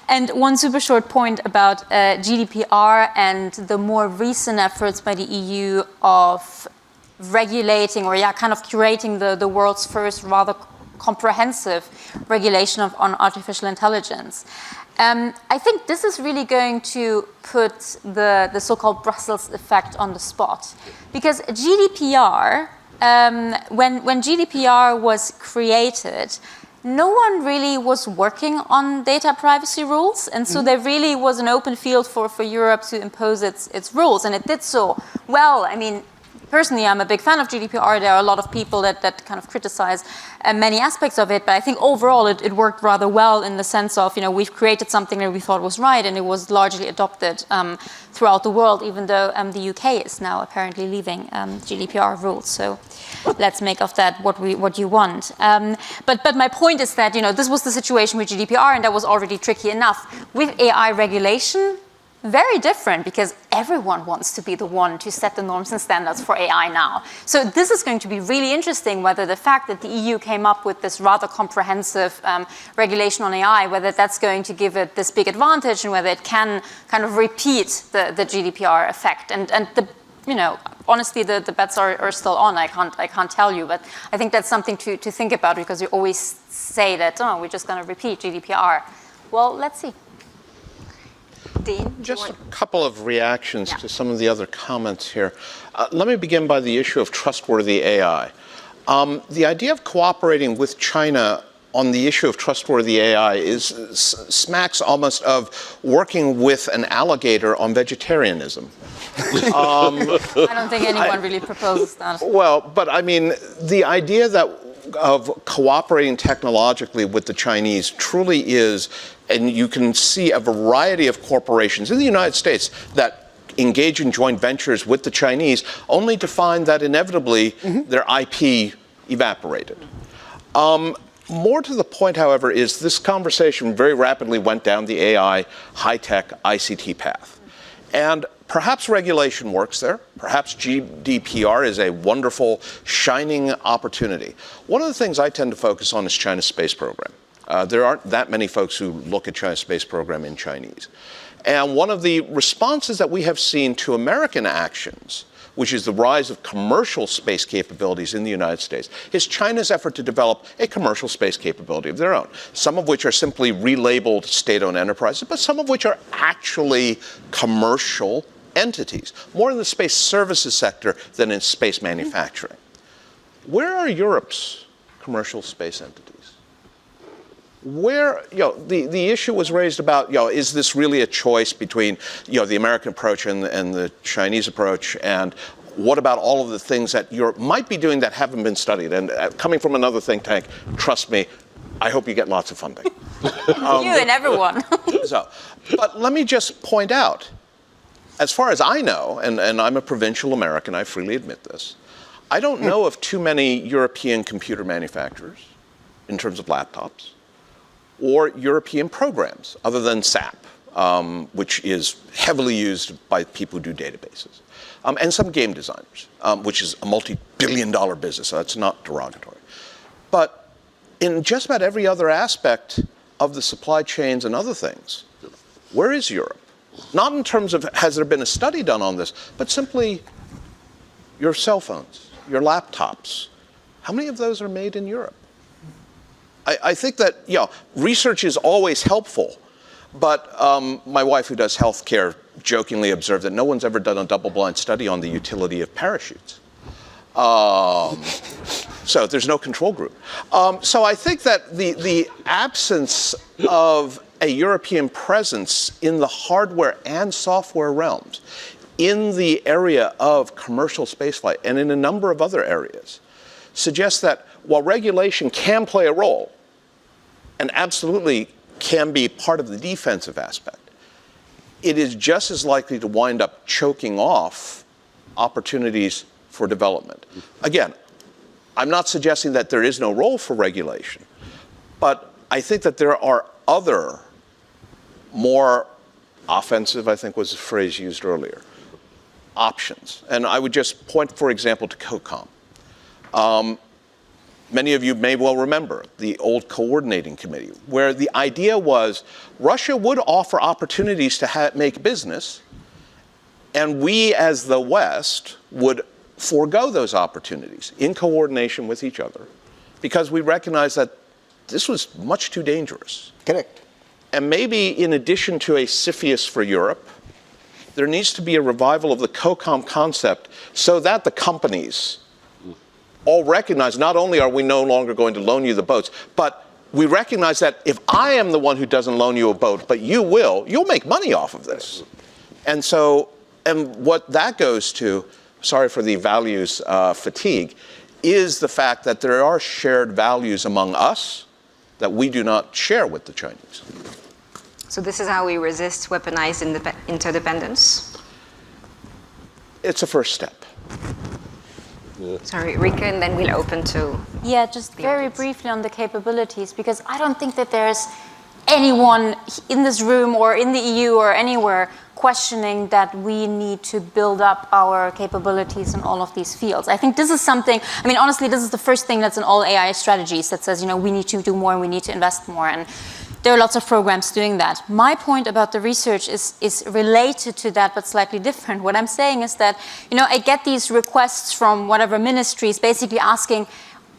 And one super short point about GDPR and the more recent efforts by the EU of regulating or kind of curating the world's first rather comprehensive regulation on artificial intelligence. I think this is really going to put the so-called Brussels effect on the spot. Because GDPR, when GDPR was created, no one really was working on data privacy rules. And so there really was an open field for Europe to impose its rules. And it did so well. I mean, personally, I'm a big fan of GDPR. There are a lot of people that kind of criticize many aspects of it, but I think overall it worked rather well in the sense of, we've created something that we thought was right, and it was largely adopted throughout the world, even though the UK is now apparently leaving GDPR rules. So let's make of that what you want. But my point is that, this was the situation with GDPR, and that was already tricky enough. With AI regulation, very different, because everyone wants to be the one to set the norms and standards for AI now. So this is going to be really interesting, whether the fact that the EU came up with this rather comprehensive regulation on AI, whether that's going to give it this big advantage and whether it can kind of repeat the GDPR effect. And honestly, the bets are still on. I can't tell you, but I think that's something to think about, because you always say that, we're just going to repeat GDPR. Well, let's see. Dean, just a couple of reactions to some of the other comments here. Let me begin by the issue of trustworthy AI. The idea of cooperating with China on the issue of trustworthy AI smacks almost of working with an alligator on vegetarianism. I don't think anyone really proposes that. Well, but I mean, the idea of cooperating technologically with the Chinese truly is, and you can see a variety of corporations in the United States that engage in joint ventures with the Chinese, only to find that inevitably their IP evaporated. More to the point, however, is this conversation very rapidly went down the AI, high-tech, ICT path. And perhaps regulation works there. Perhaps GDPR is a wonderful, shining opportunity. One of the things I tend to focus on is China's space program. There aren't that many folks who look at China's space program in Chinese. And one of the responses that we have seen to American actions, which is the rise of commercial space capabilities in the United States, is China's effort to develop a commercial space capability of their own, some of which are simply relabeled state-owned enterprises, but some of which are actually commercial entities, more in the space services sector than in space manufacturing. Where are Europe's commercial space entities? Where, the issue was raised about, is this really a choice between, the American approach and the Chinese approach, and what about all of the things that Europe might be doing that haven't been studied? And coming from another think tank, trust me, I hope you get lots of funding. You and everyone. But let me just point out, as far as I know, and I'm a provincial American, I freely admit this, I don't know of too many European computer manufacturers in terms of laptops, or European programs, other than SAP, which is heavily used by people who do databases, and some game designers, which is a multi-billion-dollar business, so that's not derogatory. But in just about every other aspect of the supply chains and other things, where is Europe? Not in terms of has there been a study done on this, but simply your cell phones, your laptops. How many of those are made in Europe? I think that, research is always helpful, but my wife, who does healthcare, jokingly observed that no one's ever done a double-blind study on the utility of parachutes. So there's no control group. So I think that the absence of a European presence in the hardware and software realms, in the area of commercial spaceflight and in a number of other areas, suggests that while regulation can play a role and absolutely can be part of the defensive aspect, it is just as likely to wind up choking off opportunities for development. Again, I'm not suggesting that there is no role for regulation, but I think that there are other, more offensive, I think was the phrase used earlier, options. And I would just point, for example, to COCOM. Many of you may well remember the old coordinating committee, where the idea was Russia would offer opportunities to make business, and we as the West would forego those opportunities in coordination with each other, because we recognized that this was much too dangerous. Correct. And maybe in addition to a CFIUS for Europe, there needs to be a revival of the COCOM concept so that the companies all recognize not only are we no longer going to loan you the boats, but we recognize that if I am the one who doesn't loan you a boat, but you'll make money off of this. And so, and what that goes to, sorry for the values fatigue, is the fact that there are shared values among us that we do not share with the Chinese. So this is how we resist weaponized interdependence? It's a first step. Sorry, Rika, and then we'll open to... Yeah, just very briefly on the capabilities, because I don't think that there's anyone in this room or in the EU or anywhere questioning that we need to build up our capabilities in all of these fields. I think this is something, I mean, honestly, this is the first thing that's in all AI strategies that says, you know, we need to do more and we need to invest more. And there are lots of programs doing that. My point about the research is related to that, but slightly different. What I'm saying is that, you know, I get these requests from whatever ministries basically asking,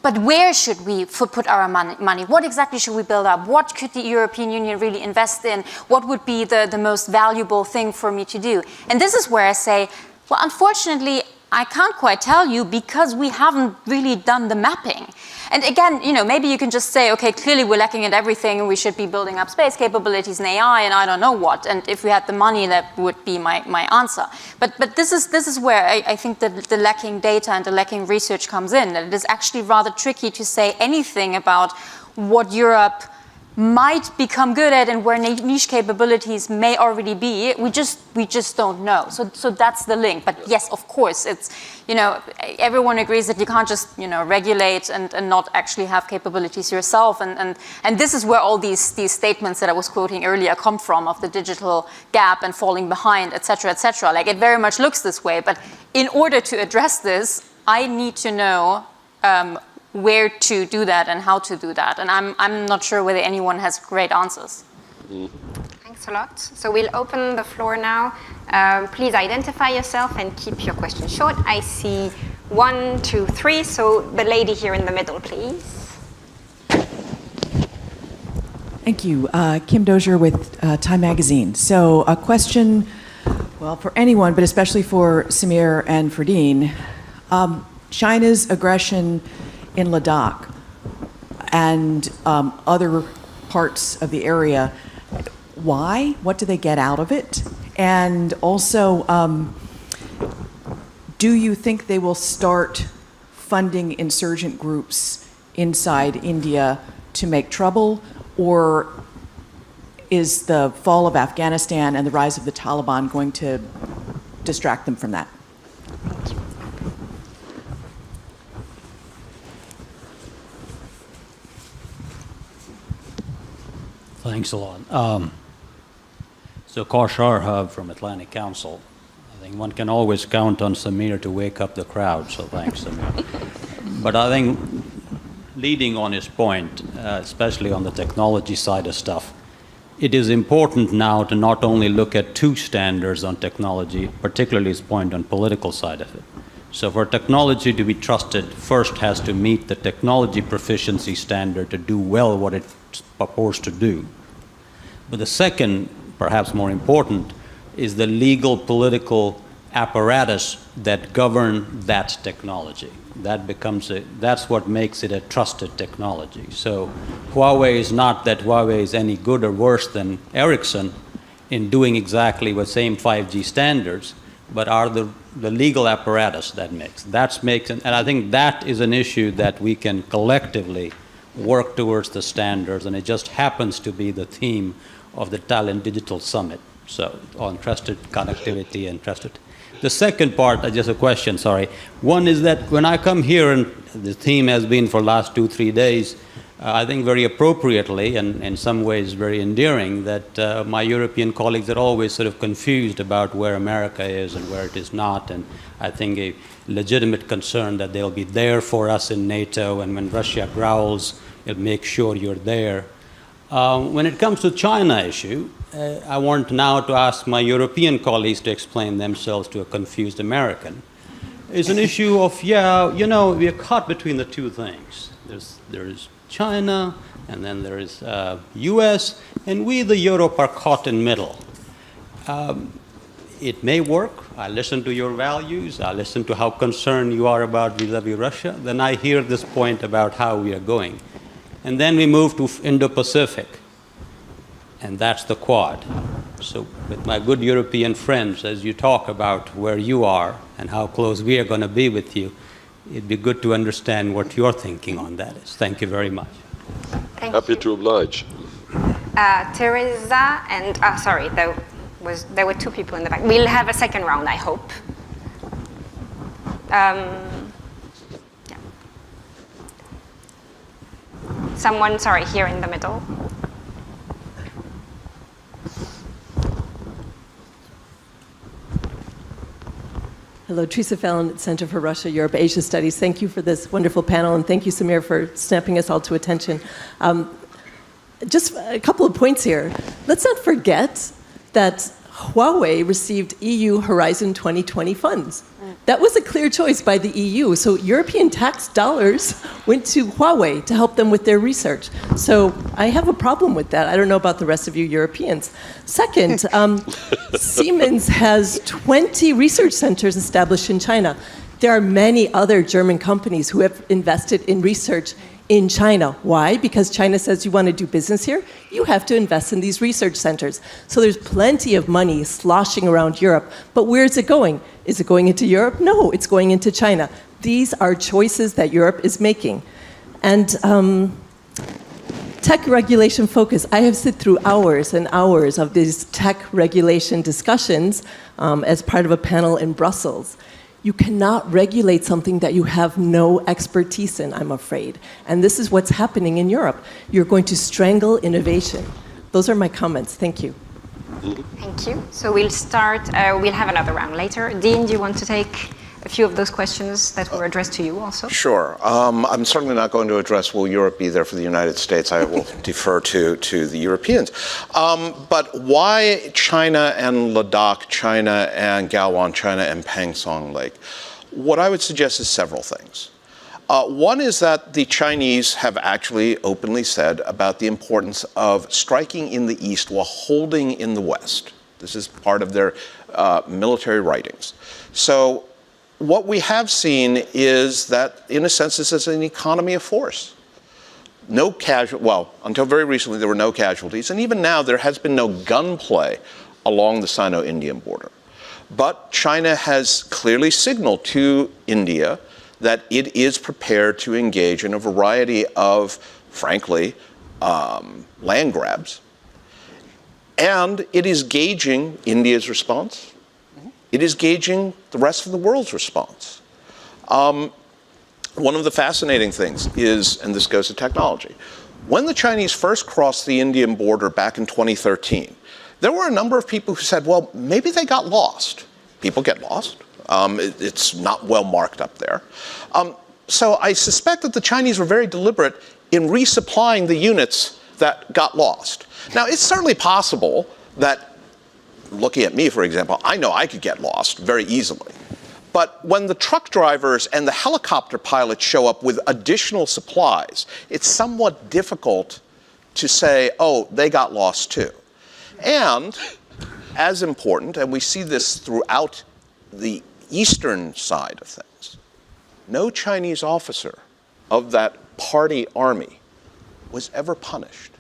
but where should we put our money? What exactly should we build up? What could the European Union really invest in? What would be the most valuable thing for me to do? And this is where I say, well, unfortunately, I can't quite tell you because we haven't really done the mapping. And again, you know, maybe you can just say, okay, clearly we're lacking at everything and we should be building up space capabilities and AI and I don't know what. And if we had the money, that would be my answer. But this is where I think that the lacking data and the lacking research comes in. That it is actually rather tricky to say anything about what Europe might become good at and where niche capabilities may already be. We just don't know. So that's the link. But yes, of course, it's, you know, everyone agrees that you can't just, you know, regulate and not actually have capabilities yourself. And this is where all these statements that I was quoting earlier come from, of the digital gap and falling behind, et cetera, et cetera. Like, it very much looks this way. But in order to address this, I need to know where to do that and how to do that. And I'm not sure whether anyone has great answers. Thanks a lot. So we'll open the floor now. Please identify yourself and keep your question short. I see 1, 2, 3. So the lady here in the middle, please. Thank you. Kim Dozier with Time Magazine. So a question, well, for anyone, but especially for Samir and Ferdinand. China's aggression in Ladakh and other parts of the area, why? What do they get out of it? And also, do you think they will start funding insurgent groups inside India to make trouble? Or is the fall of Afghanistan and the rise of the Taliban going to distract them from that? Thanks a lot. So Kaushal Hub from Atlantic Council. I think one can always count on Samir to wake up the crowd, so thanks, Samir. But I think leading on his point, especially on the technology side of stuff, it is important now to not only look at two standards on technology, particularly his point on political side of it. So for technology to be trusted, first has to meet the technology proficiency standard to do well what it's purports to do. But the second, perhaps more important, is the legal, political, apparatus that govern that technology. That's what makes it a trusted technology. So Huawei is not that Huawei is any good or worse than Ericsson in doing exactly the same 5G standards, but are the legal apparatus that makes. And I think that is an issue that we can collectively work towards the standards, and it just happens to be the theme of the Tallinn Digital Summit. So on trusted connectivity and trusted. The second part, just a question, sorry. One is that when I come here, and the theme has been for the last 2-3 days, I think very appropriately and in some ways very endearing, that my European colleagues are always sort of confused about where America is and where it is not, and I think a legitimate concern that they'll be there for us in NATO, and when Russia growls, it'll make sure you're there. When it comes to China issue, I want now to ask my European colleagues to explain themselves to a confused American. It's an issue of, we are caught between the two things. There is China, and then there is US, and we, the Europe, are caught in middle. It may work. I listen to your values. I listen to how concerned you are about vis-a-vis Russia. Then I hear this point about how we are going. And then we move to Indo-Pacific, and that's the Quad. So with my good European friends, as you talk about where you are and how close we are going to be with you, it'd be good to understand what your thinking on that is. Thank you very much. Happy to oblige. Teresa and, sorry, there were two people in the back. We'll have a second round, I hope. Someone, sorry, here in the middle. Hello, Teresa Fallon at Center for Russia, Europe, Asia Studies. Thank you for this wonderful panel, and thank you, Samir, for snapping us all to attention. Just a couple of points here. Let's not forget that Huawei received EU Horizon 2020 funds. That was a clear choice by the EU. So European tax dollars went to Huawei to help them with their research. So I have a problem with that. I don't know about the rest of you Europeans. Second, Siemens has 20 research centers established in China. There are many other German companies who have invested in research in China. Why? Because China says you want to do business here, you have to invest in these research centers. So there's plenty of money sloshing around Europe. But where is it going? Is it going into Europe? No, it's going into China. These are choices that Europe is making. And tech regulation focus. I have sit through hours and hours of these tech regulation discussions as part of a panel in Brussels. You cannot regulate something that you have no expertise in, I'm afraid. And this is what's happening in Europe. You're going to strangle innovation. Those are my comments. Thank you. Thank you. So we'll start, we'll have another round later. Dean, do you want to take a few of those questions that were addressed to you also? Sure. I'm certainly not going to address will Europe be there for the United States. I will defer to the Europeans. But why China and Ladakh, China and Gaowan, China and Pangsong Lake? What I would suggest is several things. One is that the Chinese have actually openly said about the importance of striking in the East while holding in the West. This is part of their military writings. So what we have seen is that, in a sense, this is an economy of force. Until very recently, there were no casualties. And even now, there has been no gunplay along the Sino-Indian border. But China has clearly signaled to India that it is prepared to engage in a variety of, frankly, land grabs. And it is gauging India's response. It is gauging the rest of the world's response. One of the fascinating things is, and this goes to technology, when the Chinese first crossed the Indian border back in 2013, there were a number of people who said, well, maybe they got lost. People get lost. It's not well marked up there. So I suspect that the Chinese were very deliberate in resupplying the units that got lost. Now, it's certainly possible that, looking at me, for example, I know I could get lost very easily. But when the truck drivers and the helicopter pilots show up with additional supplies, it's somewhat difficult to say, oh, they got lost too. And as important, and we see this throughout the eastern side of things, no Chinese officer of that party army was ever punished.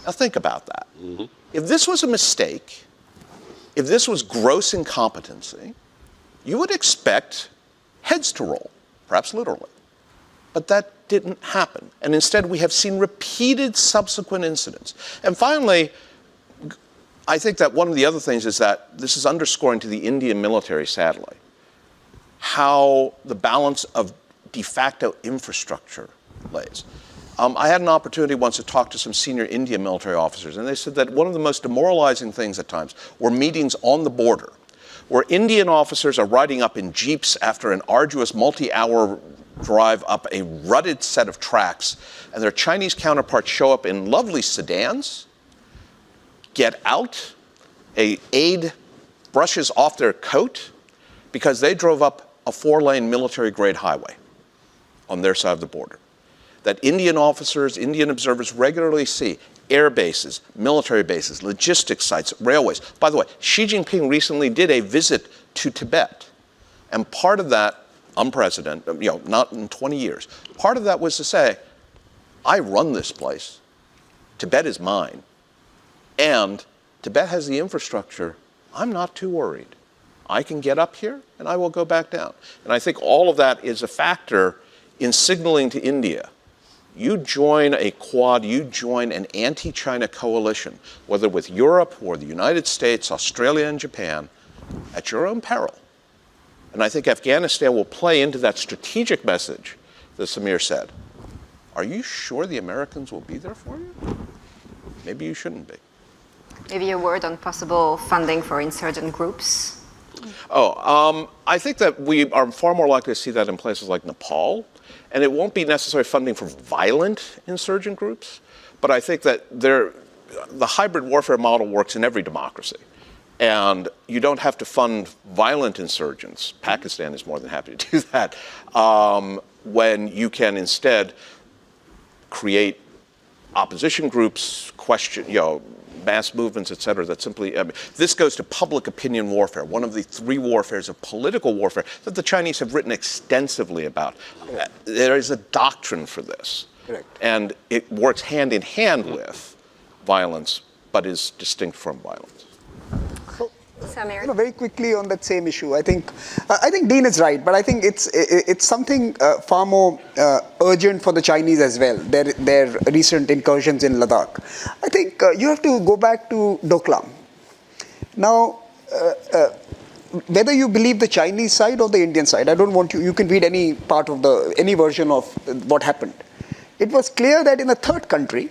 Now think about that. Mm-hmm. If this was a mistake, if this was gross incompetency, you would expect heads to roll, perhaps literally. But that didn't happen. And instead, we have seen repeated subsequent incidents. And finally, I think that one of the other things is that this is underscoring to the Indian military, sadly, how the balance of de facto infrastructure lays. I had an opportunity once to talk to some senior Indian military officers, and they said that one of the most demoralizing things at times were meetings on the border, where Indian officers are riding up in jeeps after an arduous multi-hour drive up a rutted set of tracks, and their Chinese counterparts show up in lovely sedans, get out, an aide brushes off their coat because they drove up a 4-lane military-grade highway on their side of the border. That Indian officers, Indian observers regularly see air bases, military bases, logistics sites, railways. By the way, Xi Jinping recently did a visit to Tibet, and part of that, unprecedented, not in 20 years, part of that was to say, I run this place, Tibet is mine, and Tibet has the infrastructure, I'm not too worried. I can get up here, and I will go back down. And I think all of that is a factor in signaling to India, you join a Quad, you join an anti-China coalition, whether with Europe or the United States, Australia, and Japan, at your own peril. And I think Afghanistan will play into that strategic message that Samir said. Are you sure the Americans will be there for you? Maybe you shouldn't be. Maybe a word on possible funding for insurgent groups. I think that we are far more likely to see that in places like Nepal. And it won't be necessary funding for violent insurgent groups, but I think that the hybrid warfare model works in every democracy. And you don't have to fund violent insurgents. Pakistan is more than happy to do that, when you can instead create opposition groups, mass movements, et cetera, that simply, this goes to public opinion warfare, one of the 3 warfares of political warfare that the Chinese have written extensively about. There is a doctrine for this. Correct. And it works hand in hand with violence, but is distinct from violence. Samir? Very quickly on that same issue, I think Dean is right, but I think it's something far more urgent for the Chinese as well. Their recent incursions in Ladakh. I think you have to go back to Doklam. Now, whether you believe the Chinese side or the Indian side, I don't want you can read any part of any version of what happened. It was clear that in a third country,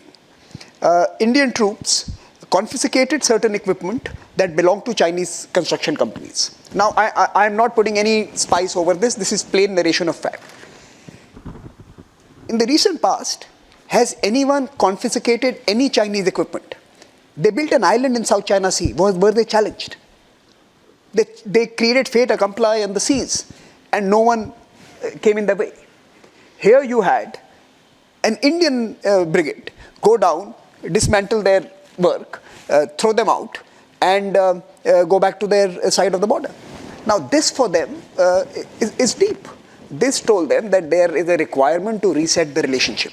Indian troops confiscated certain equipment that belonged to Chinese construction companies. Now, I am not putting any spice over this. This is plain narration of fact. In the recent past, has anyone confiscated any Chinese equipment? They built an island in South China Sea. Were they challenged? They created fait accompli on the seas, and no one came in their way. Here you had an Indian brigade go down, dismantle their work, throw them out, and go back to their side of the border. Now, this for them is deep. This told them that there is a requirement to reset the relationship.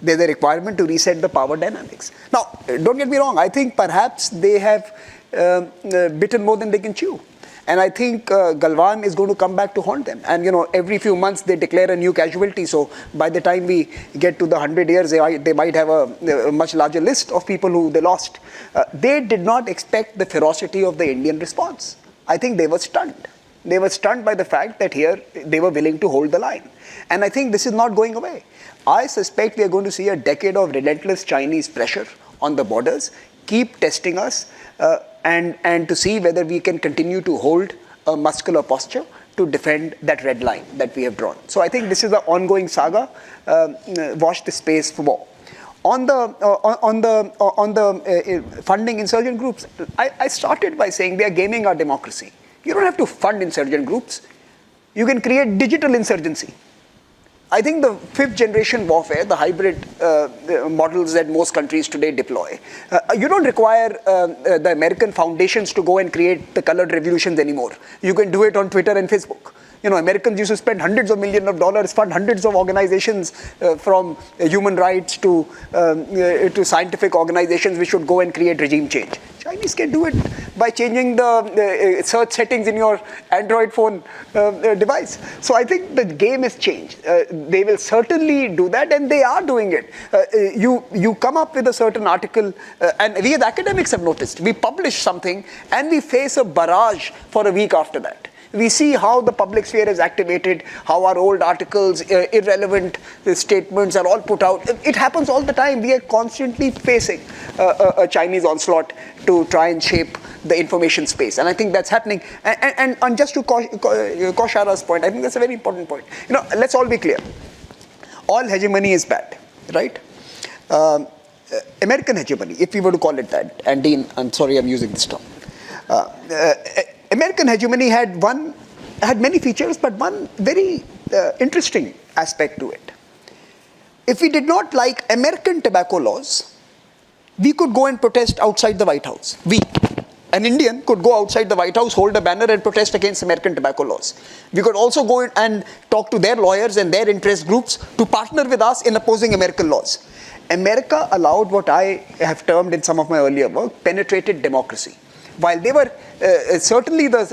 There's a requirement to reset the power dynamics. Now, don't get me wrong. I think perhaps they have bitten more than they can chew. And I think Galwan is going to come back to haunt them. And, every few months they declare a new casualty. So by the time we get to the 100 years, they might have a much larger list of people who they lost. They did not expect the ferocity of the Indian response. I think they were stunned. They were stunned by the fact that here they were willing to hold the line. And I think this is not going away. I suspect we are going to see a decade of relentless Chinese pressure on the borders, keep testing us, and to see whether we can continue to hold a muscular posture to defend that red line that we have drawn. So I think this is an ongoing saga. Watch the space for more. On the funding insurgent groups, I started by saying they are gaming our democracy. You don't have to fund insurgent groups. You can create digital insurgency. I think the fifth generation warfare, the hybrid models that most countries today deploy, you don't require the American foundations to go and create the colored revolutions anymore. You can do it on Twitter and Facebook. Americans used to spend hundreds of millions of dollars, fund hundreds of organizations from human rights to scientific organizations which should go and create regime change. Chinese can do it by changing the search settings in your Android phone device. So I think the game has changed. They will certainly do that, and they are doing it. You come up with a certain article, and we as academics have noticed. We publish something, and we face a barrage for a week after that. We see how the public sphere is activated, how our old articles, irrelevant statements are all put out. It happens all the time. We are constantly facing a Chinese onslaught to try and shape the information space. And I think that's happening. And just to Kaushara's point, I think that's a very important point. Let's all be clear. All hegemony is bad, right? American hegemony, if we were to call it that, and Dean, I'm sorry I'm using this term. American hegemony had many features, but one very interesting aspect to it. If we did not like American tobacco laws, we could go and protest outside the White House. An Indian could go outside the White House, hold a banner and protest against American tobacco laws. We could also go and talk to their lawyers and their interest groups to partner with us in opposing American laws. America allowed what I have termed in some of my earlier work, penetrated democracy. While they were certainly the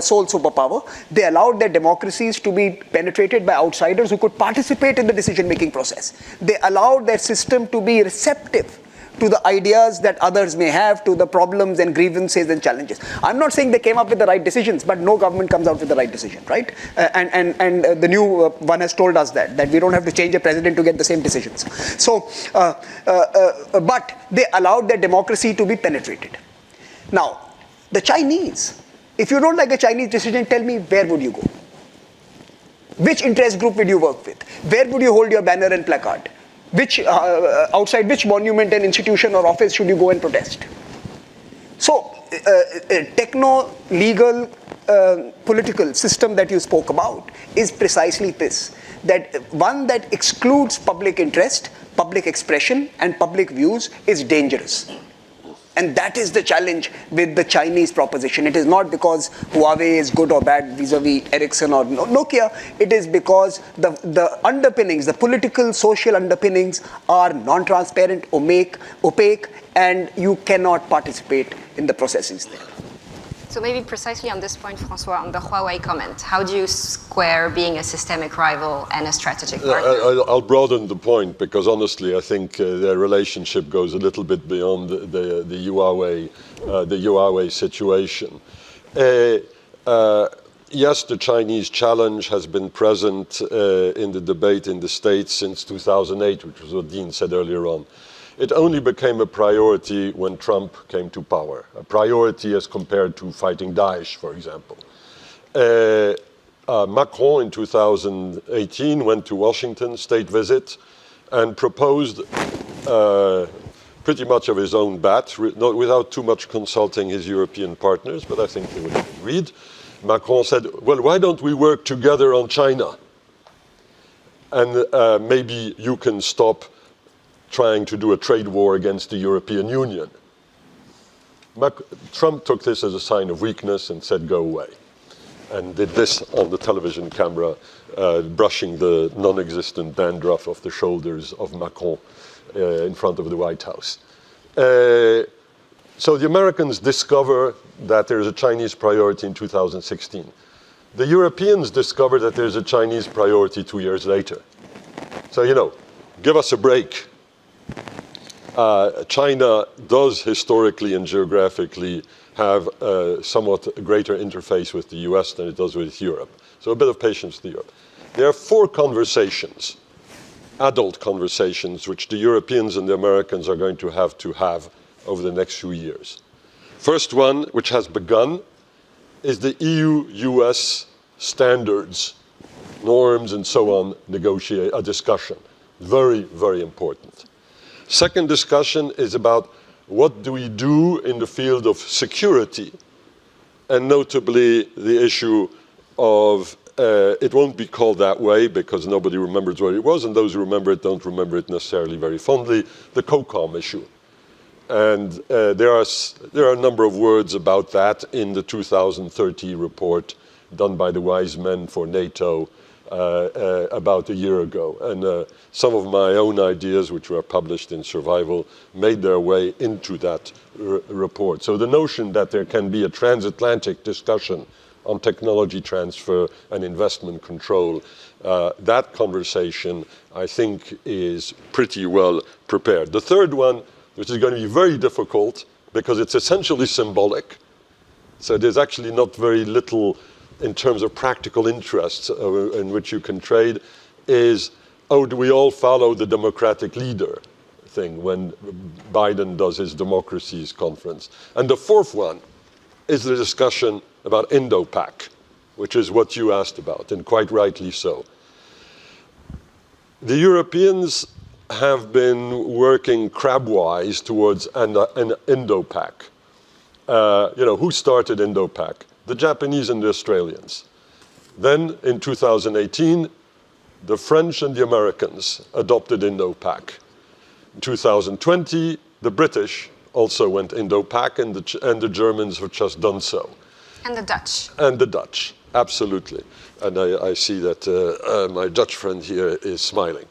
sole superpower, they allowed their democracies to be penetrated by outsiders who could participate in the decision-making process. They allowed their system to be receptive to the ideas that others may have, to the problems and grievances and challenges. I'm not saying they came up with the right decisions, but no government comes out with the right decision, right? And the new one has told us that we don't have to change a president to get the same decisions. So, but they allowed their democracy to be penetrated. Now, the Chinese, if you don't like a Chinese decision, tell me, where would you go? Which interest group would you work with? Where would you hold your banner and placard? Outside which monument and institution or office should you go and protest? So, techno-legal political system that you spoke about is precisely this, that one that excludes public interest, public expression, and public views is dangerous. And that is the challenge with the Chinese proposition. It is not because Huawei is good or bad vis-a-vis Ericsson or Nokia. It is because the underpinnings, the political, social underpinnings are non-transparent, opaque, and you cannot participate in the processes there. So maybe precisely on this point, Francois, on the Huawei comment, how do you square being a systemic rival and a strategic partner? I'll broaden the point, because honestly, I think their relationship goes a little bit beyond the Huawei situation. Yes, the Chinese challenge has been present in the debate in the States since 2008, which was what Dean said earlier on. It only became a priority when Trump came to power, a priority as compared to fighting Daesh, for example. Macron in 2018 went to Washington, state visit, and proposed pretty much of his own bat, without too much consulting his European partners, but I think they would have agreed. Macron said, well, why don't we work together on China? And maybe you can stop trying to do a trade war against the European Union. Trump took this as a sign of weakness and said, go away. And did this on the television camera, brushing the non-existent dandruff off the shoulders of Macron in front of the White House. So the Americans discover that there's a Chinese priority in 2016. The Europeans discover that there's a Chinese priority 2 years later. So, give us a break. China does historically and geographically have a somewhat greater interface with the US than it does with Europe. So a bit of patience with Europe. There are 4 conversations, adult conversations, which the Europeans and the Americans are going to have over the next few years. First one, which has begun, is the EU-US standards, norms, and so on, a discussion. Very, very important. Second discussion is about what do we do in the field of security, and notably the issue of it won't be called that way because nobody remembers what it was, and those who remember it don't remember it necessarily very fondly, the COCOM issue. And there are a number of words about that in the 2030 report done by the wise men for NATO about a year ago. And some of my own ideas, which were published in Survival, made their way into that report. So the notion that there can be a transatlantic discussion on technology transfer and investment control, that conversation, I think, is pretty well prepared. The third one, which is going to be very difficult because it's essentially symbolic, so there's actually not very little in terms of practical interests in which you can trade, is, oh, do we all follow the democratic leader thing when Biden does his Democracies conference? And the fourth one is the discussion about Indo-Pac, which is what you asked about, and quite rightly so. The Europeans have been working crabwise towards an Indo-Pac. Who started Indo-Pac? The Japanese and the Australians. Then in 2018, the French and the Americans adopted Indo-Pac. In 2020, the British also went Indo-Pac, and the Germans have just done so. And the Dutch. And the Dutch, absolutely. And I see that my Dutch friend here is smiling.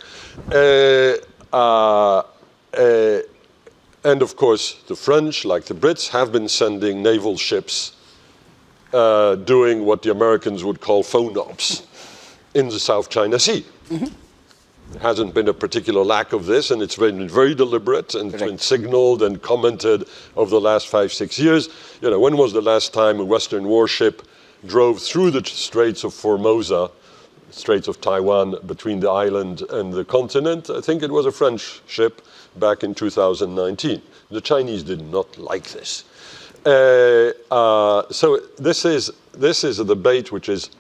And of course, the French, like the Brits, have been sending naval ships doing what the Americans would call phone ops in the South China Sea. Mm-hmm. There hasn't been a particular lack of this, and it's been very deliberate and it's been signaled and commented over the last 5-6 years. When was the last time a Western warship drove through the Straits of Formosa, Straits of Taiwan, between the island and the continent? I think it was a French ship back in 2019. The Chinese did not like this. So this is a debate which is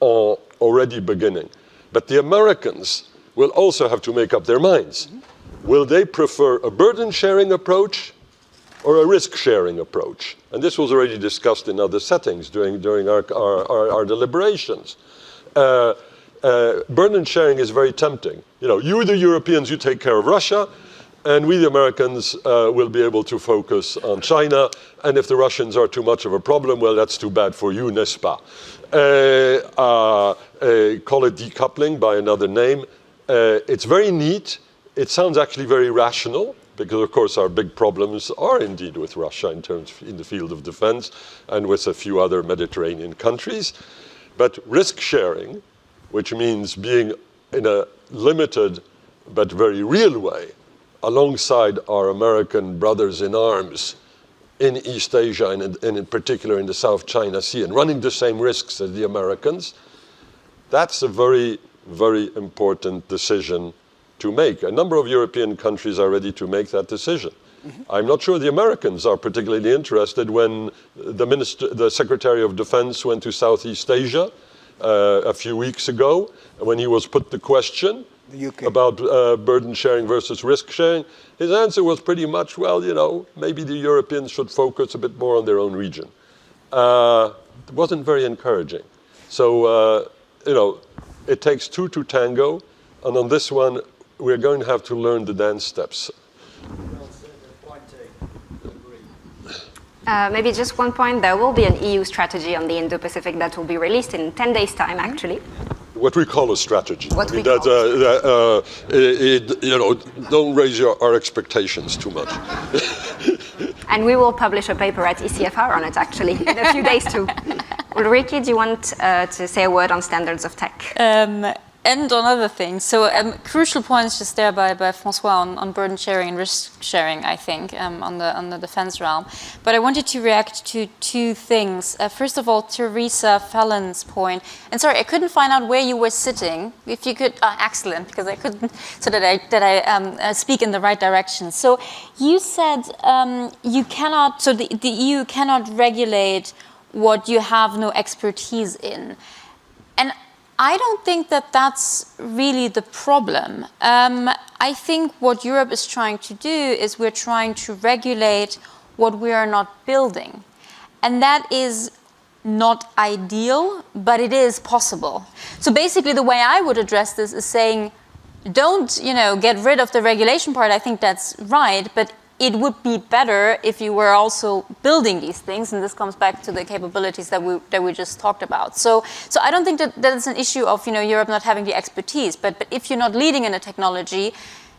already beginning. But the Americans will also have to make up their minds. Mm-hmm. Will they prefer a burden-sharing approach or a risk-sharing approach? And this was already discussed in other settings during our deliberations. Burden sharing is very tempting. You, the Europeans, you take care of Russia, and we, the Americans, will be able to focus on China. And if the Russians are too much of a problem, well, that's too bad for you, n'est-ce pas? Call it decoupling by another name. It's very neat. It sounds actually very rational, because, of course, our big problems are indeed with Russia in the field of defense and with a few other Mediterranean countries. But risk sharing, which means being in a limited but very real way alongside our American brothers in arms in East Asia and in particular in the South China Sea and running the same risks as the Americans, that's a very, very important decision to make. A number of European countries are ready to make that decision. Mm-hmm. I'm not sure the Americans are particularly interested when the Secretary of Defense went to Southeast Asia a few weeks ago, when he was put the question about burden sharing versus risk sharing. His answer was pretty much, well, maybe the Europeans should focus a bit more on their own region. It wasn't very encouraging. So, it takes two to tango, and on this one, we're going to have to learn the dance steps. Maybe just one point, there will be an EU strategy on the Indo-Pacific that will be released in 10 days' time, actually. What we call a strategy. Don't raise our expectations too much. And we will publish a paper at ECFR on it, actually, in a few days too. Ulrike, do you want to say a word on standards of tech? And on other things. So crucial points just there by François on burden sharing and risk sharing, I think, on the defense realm. But I wanted to react to two things. First of all, Teresa Fallon's point. And sorry, I couldn't find out where you were sitting. If you could, excellent, because I couldn't, so that I speak in the right direction. So you said you cannot, so the EU cannot regulate what you have no expertise in. And I don't think that that's really the problem. I think what Europe is trying to do is we're trying to regulate what we are not building. And that is not ideal, but it is possible. So basically the way I would address this is saying, don't, get rid of the regulation part. I think that's right, but it would be better if you were also building these things, and this comes back to the capabilities that we just talked about. So I don't think that it's an issue of Europe not having the expertise, but if you're not leading in a technology,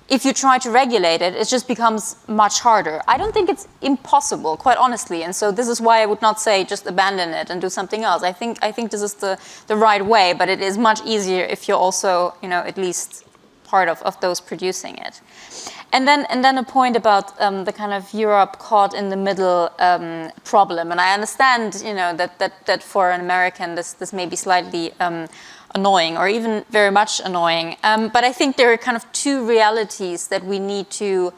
if you try to regulate it, it just becomes much harder. I don't think it's impossible, quite honestly, and so this is why I would not say just abandon it and do something else. I think this is the right way, but it is much easier if you're also at least part of those producing it. And then a point about the kind of Europe caught in the middle problem. And I understand, that for an American this may be slightly annoying or even very much annoying. But I think there are kind of two realities that we need to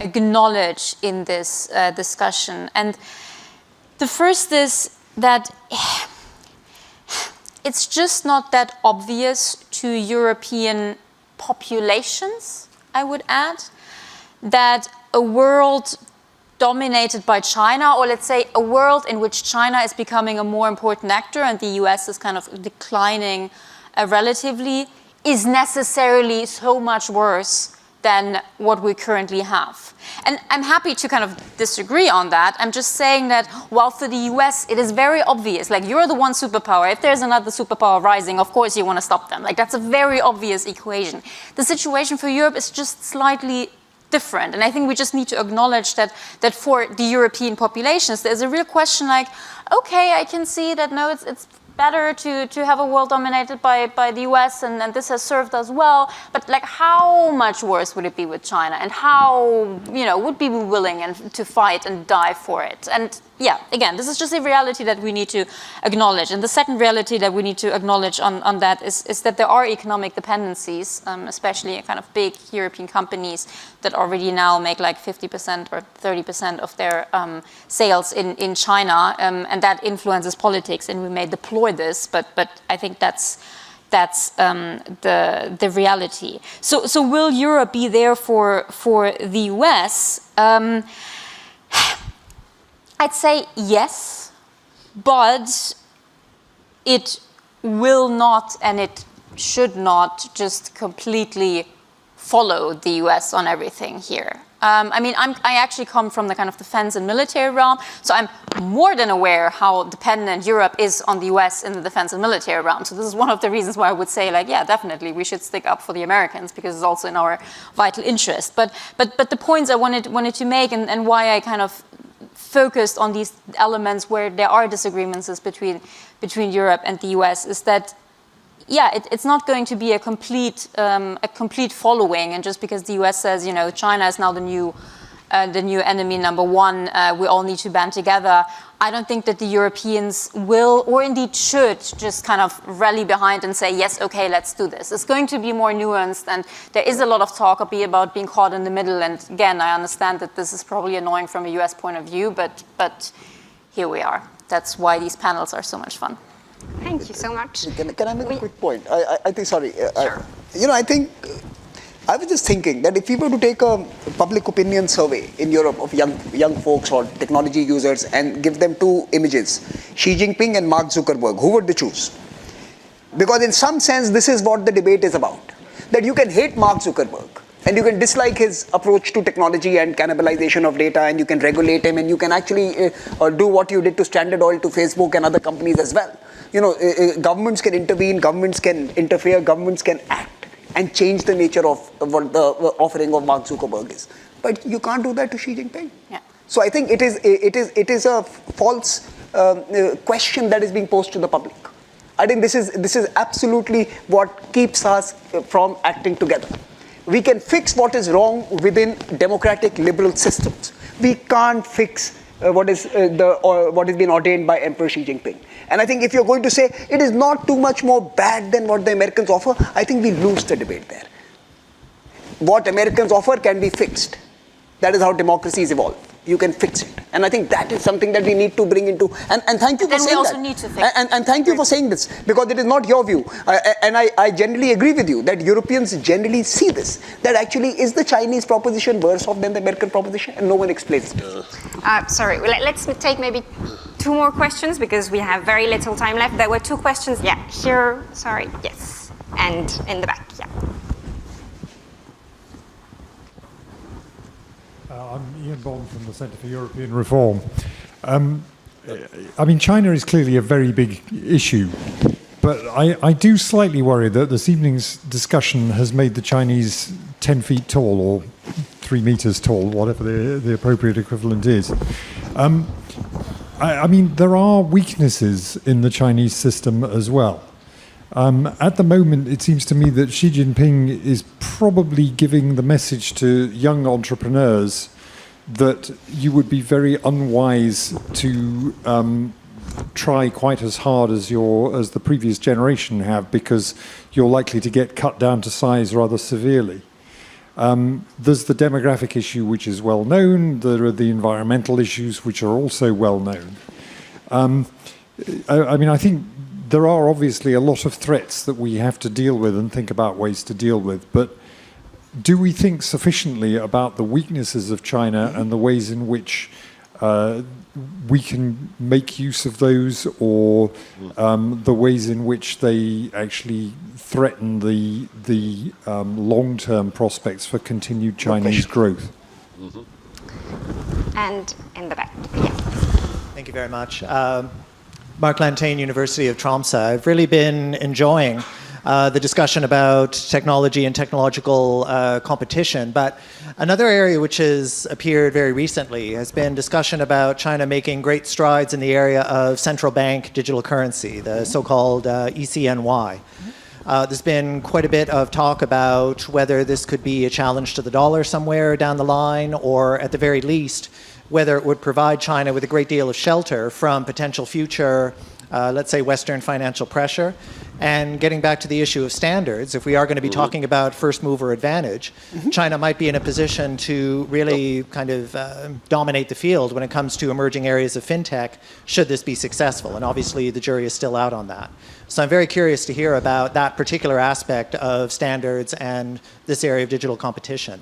acknowledge in this discussion. And the first is that it's just not that obvious to European populations, I would add, that a world dominated by China, or let's say a world in which China is becoming a more important actor and the US is kind of declining relatively, is necessarily so much worse than what we currently have. And I'm happy to kind of disagree on that. I'm just saying that while for the US it is very obvious, like you're the one superpower, if there's another superpower rising, of course you want to stop them. Like that's a very obvious equation. The situation for Europe is just slightly different. And I think we just need to acknowledge that for the European populations, there's a real question like, okay, I can see that no, it's better to have a world dominated by the US and this has served us well, but like how much worse would it be with China and how, would we be willing to fight and die for it? And yeah, again, this is just a reality that we need to acknowledge. And the second reality that we need to acknowledge on that is that there are economic dependencies, especially kind of big European companies that already now make like 50% or 30% of their sales in China, and that influences politics, and we may deploy this, but I think that's the reality. So will Europe be there for the US? I'd say yes, but it will not and it should not just completely follow the US on everything here. I actually come from the kind of defense and military realm, so I'm more than aware how dependent Europe is on the US in the defense and military realm. So this is one of the reasons why I would say, like, yeah, definitely we should stick up for the Americans because it's also in our vital interest. But the points I wanted to make and why I kind of focused on these elements where there are disagreements between Europe and the US is that, yeah, it's not going to be a complete following, and just because the US says, China is now the new enemy number one, we all need to band together. I don't think that the Europeans will, or indeed should, just kind of rally behind and say, yes, okay, let's do this. It's going to be more nuanced, and there is a lot of talk about being caught in the middle. And again, I understand that this is probably annoying from a US point of view, but here we are. That's why these panels are so much fun. Thank you so much. Can I make a quick point? I think, sorry. Sure. I think I was just thinking that if we were to take a public opinion survey in Europe of young folks or technology users and give them two images, Xi Jinping and Mark Zuckerberg, who would they choose? Because in some sense, this is what the debate is about. That you can hate Mark Zuckerberg and you can dislike his approach to technology and cannibalization of data, and you can regulate him, and you can actually do what you did to Standard Oil, to Facebook and other companies as well. Governments can intervene, governments can interfere, governments can act and change the nature of what the offering of Mark Zuckerberg is. But you can't do that to Xi Jinping. Yeah. So I think it is a false question that is being posed to the public. I think this is absolutely what keeps us from acting together. We can fix what is wrong within democratic liberal systems. We can't fix what has been ordained by Emperor Xi Jinping. And I think if you're going to say it is not too much more bad than what the Americans offer, I think we lose the debate there. What Americans offer can be fixed. That is how democracies evolve. You can fix it. And I think that is something that we need to bring into, and thank you for saying that. And we also need to fix it. And thank you for saying this, because it is not your view. And I generally agree with you that Europeans generally see this, that actually is the Chinese proposition worse off than the American proposition, and no one explains it. Sorry, let's take maybe two more questions because we have very little time left. There were two questions. Yeah, here, sorry, yes. And in the back, yeah. I'm Ian Bond from the Centre for European Reform. I mean, China is clearly a very big issue, but I do slightly worry that this evening's discussion has made the Chinese 10 feet tall or 3 meters tall, whatever the appropriate equivalent is. I mean, there are weaknesses in the Chinese system as well. At the moment, it seems to me that Xi Jinping is probably giving the message to young entrepreneurs that you would be very unwise to try quite as hard as the previous generation have, because you're likely to get cut down to size rather severely. There's the demographic issue, which is well known. There are the environmental issues, which are also well known. I mean, I think there are obviously a lot of threats that we have to deal with and think about ways to deal with, but do we think sufficiently about the weaknesses of China and the ways in which we can make use of those, or the ways in which they actually threaten the long-term prospects for continued Chinese growth? And in the back, yeah. Thank you very much. Mark Lantane, University of Tromsø. I've really been enjoying the discussion about technology and technological competition, but another area which has appeared very recently has been discussion about China making great strides in the area of central bank digital currency, the so-called ECNY. There's been quite a bit of talk about whether this could be a challenge to the dollar somewhere down the line, or at the very least, whether it would provide China with a great deal of shelter from potential future, let's say, Western financial pressure. And getting back to the issue of standards, if we are going to be talking about first mover advantage, China might be in a position to really kind of dominate the field when it comes to emerging areas of fintech, should this be successful. And obviously the jury is still out on that. So I'm very curious to hear about that particular aspect of standards and this area of digital competition.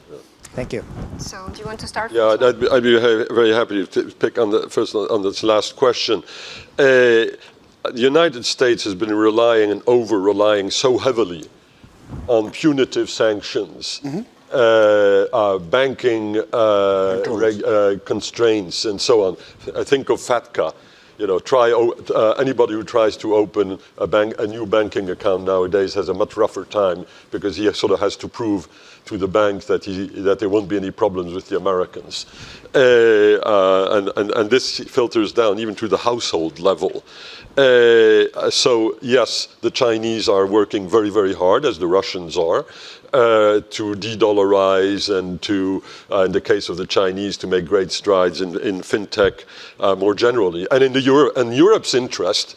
Thank you. So do you want to start? Yeah, I'd be very happy to pick on this last question. The United States has been relying and over-relying so heavily on punitive sanctions, banking constraints, and so on. I think of FATCA. You know, anybody who tries to open a new banking account nowadays has a much rougher time, because he sort of has to prove to the bank that there won't be any problems with the Americans, and this filters down even to the household level. So yes, the Chinese are working very, very hard, as the Russians are, to de-dollarize and to, in the case of the Chinese, to make great strides in fintech more generally. And in Europe's interest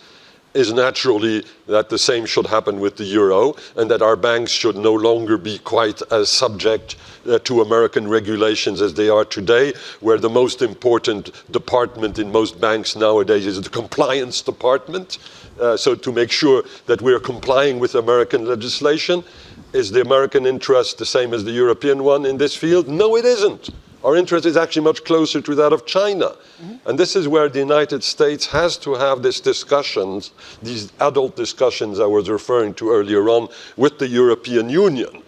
is naturally that the same should happen with the euro, and that our banks should no longer be quite as subject to American regulations as they are today, where the most important department in most banks nowadays is the compliance department. So to make sure that we're complying with American legislation. Is the American interest the same as the European one in this field? No, it isn't. Our interest is actually much closer to that of China. And this is where the United States has to have these discussions, these adult discussions I was referring to earlier on, with the European Union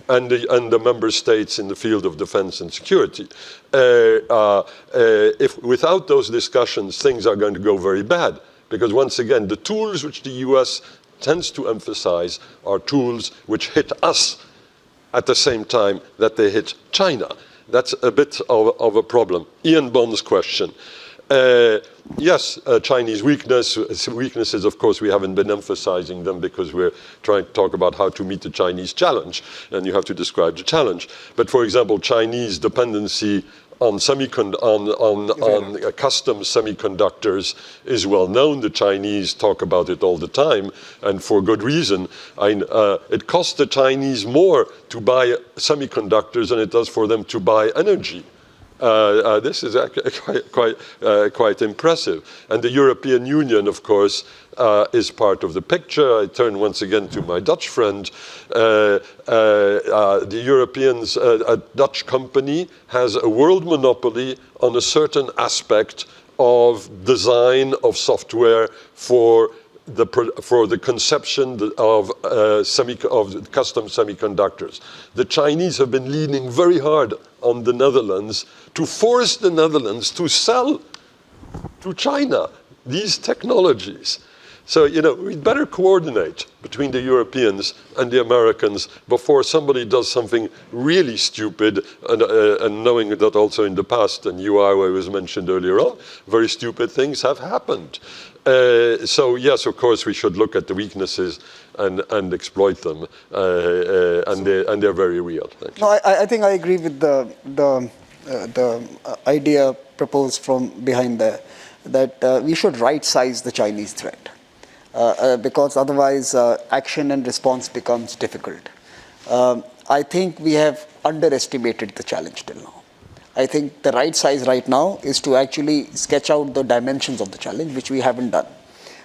and the member states in the field of defense and security. If without those discussions, things are going to go very bad. Because once again, the tools which the US tends to emphasize are tools which hit us at the same time that they hit China. That's a bit of a problem. Ian Bond's question. Yes, Chinese weaknesses, of course, we haven't been emphasizing them because we're trying to talk about how to meet the Chinese challenge, and you have to describe the challenge. But for example, Chinese dependency on custom semiconductors is well known. The Chinese talk about it all the time, and for good reason. It costs the Chinese more to buy semiconductors than it does for them to buy energy. This is quite impressive. And the European Union, of course, is part of the picture. I turn once again to my Dutch friend. The Europeans, a Dutch company, has a world monopoly on a certain aspect of design of software for the conception of custom semiconductors. The Chinese have been leaning very hard on the Netherlands to force the Netherlands to sell to China these technologies. So, we'd better coordinate between the Europeans and the Americans before somebody does something really stupid, and knowing that also in the past, and Huawei was mentioned earlier on, very stupid things have happened. So yes, of course, we should look at the weaknesses and exploit them, and they're very real. Thank you. No, I think I agree with the idea proposed from behind there, that we should right-size the Chinese threat, because otherwise action and response becomes difficult. I think we have underestimated the challenge till now. I think the right size right now is to actually sketch out the dimensions of the challenge, which we haven't done.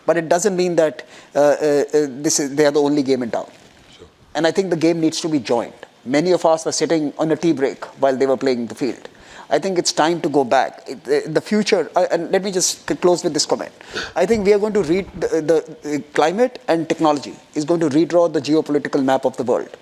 But it doesn't mean that they are the only game in town. Sure. And I think the game needs to be joined. Many of us were sitting on a tea break while they were playing the field. I think it's time to go back. The future, and let me just close with this comment. I think we are going to read the climate and technology is going to redraw the geopolitical map of the world.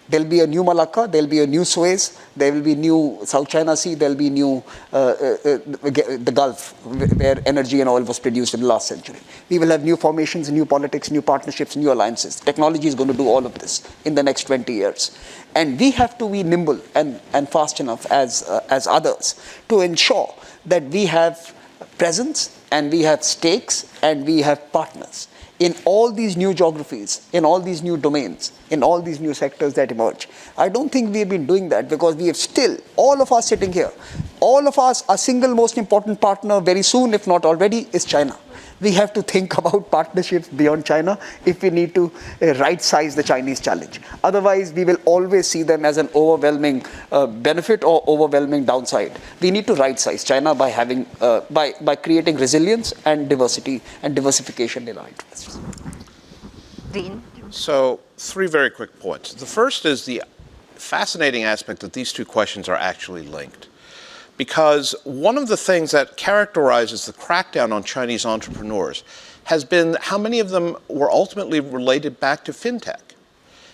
There'll be a new Malacca, there'll be a new Suez, there will be new South China Sea, there'll be new the Gulf, where energy and oil was produced in the last century. We will have new formations, new politics, new partnerships, new alliances. Technology is going to do all of this in the next 20 years. And we have to be nimble and fast enough as others to ensure that we have presence and we have stakes and we have partners in all these new geographies, in all these new domains, in all these new sectors that emerge. I don't think we've been doing that because we have still, all of us sitting here, all of us, our single most important partner very soon, if not already, is China. We have to think about partnerships beyond China if we need to right-size the Chinese challenge. Otherwise, we will always see them as an overwhelming benefit or overwhelming downside. We need to right-size China by having, by creating resilience and diversity and diversification in our interests. Dean? So, 3 very quick points. The first is the fascinating aspect that these two questions are actually linked. Because one of the things that characterizes the crackdown on Chinese entrepreneurs has been how many of them were ultimately related back to fintech.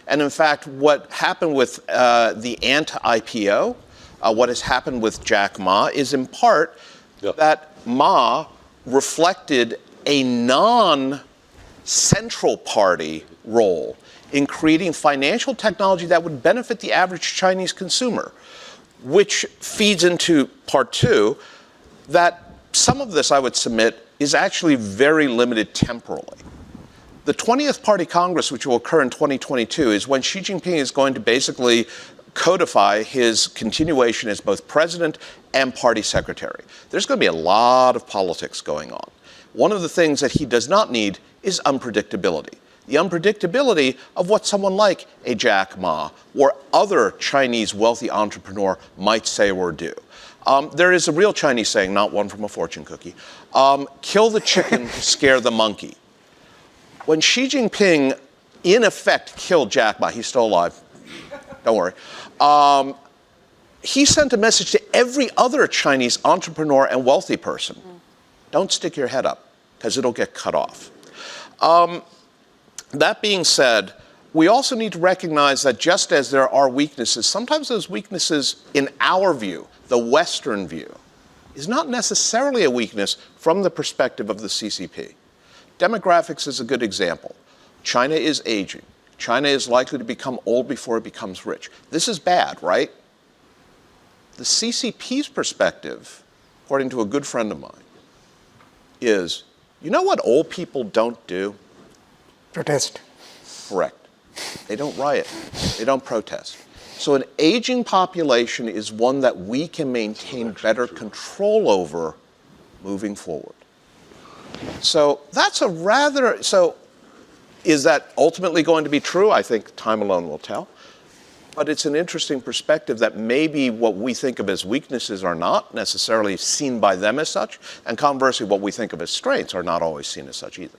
And in fact, what happened with the Ant-IPO, what has happened with Jack Ma, is in part that Ma reflected a non-central party role in creating financial technology that would benefit the average Chinese consumer, which feeds into part 2, that some of this, I would submit, is actually very limited temporally. The 20th Party Congress, which will occur in 2022, is when Xi Jinping is going to basically codify his continuation as both president and party secretary. There's going to be a lot of politics going on. One of the things that he does not need is unpredictability. The unpredictability of what someone like a Jack Ma or other Chinese wealthy entrepreneur might say or do. There is a real Chinese saying, not one from a fortune cookie, kill the chicken to scare the monkey. When Xi Jinping, in effect, killed Jack Ma, he's still alive, don't worry, he sent a message to every other Chinese entrepreneur and wealthy person. Don't stick your head up, because it'll get cut off. That being said, we also need to recognize that just as there are weaknesses, sometimes those weaknesses, in our view, the Western view, is not necessarily a weakness from the perspective of the CCP. Demographics is a good example. China is aging. China is likely to become old before it becomes rich. This is bad, right? The CCP's perspective, according to a good friend of mine, is, you know what old people don't do? Protest. Correct. They don't riot. They don't protest. So an aging population is one that we can maintain better control over moving forward. So that's a rather, so is that ultimately going to be true? I think time alone will tell. But it's an interesting perspective that maybe what we think of as weaknesses are not necessarily seen by them as such, and conversely, what we think of as strengths are not always seen as such either.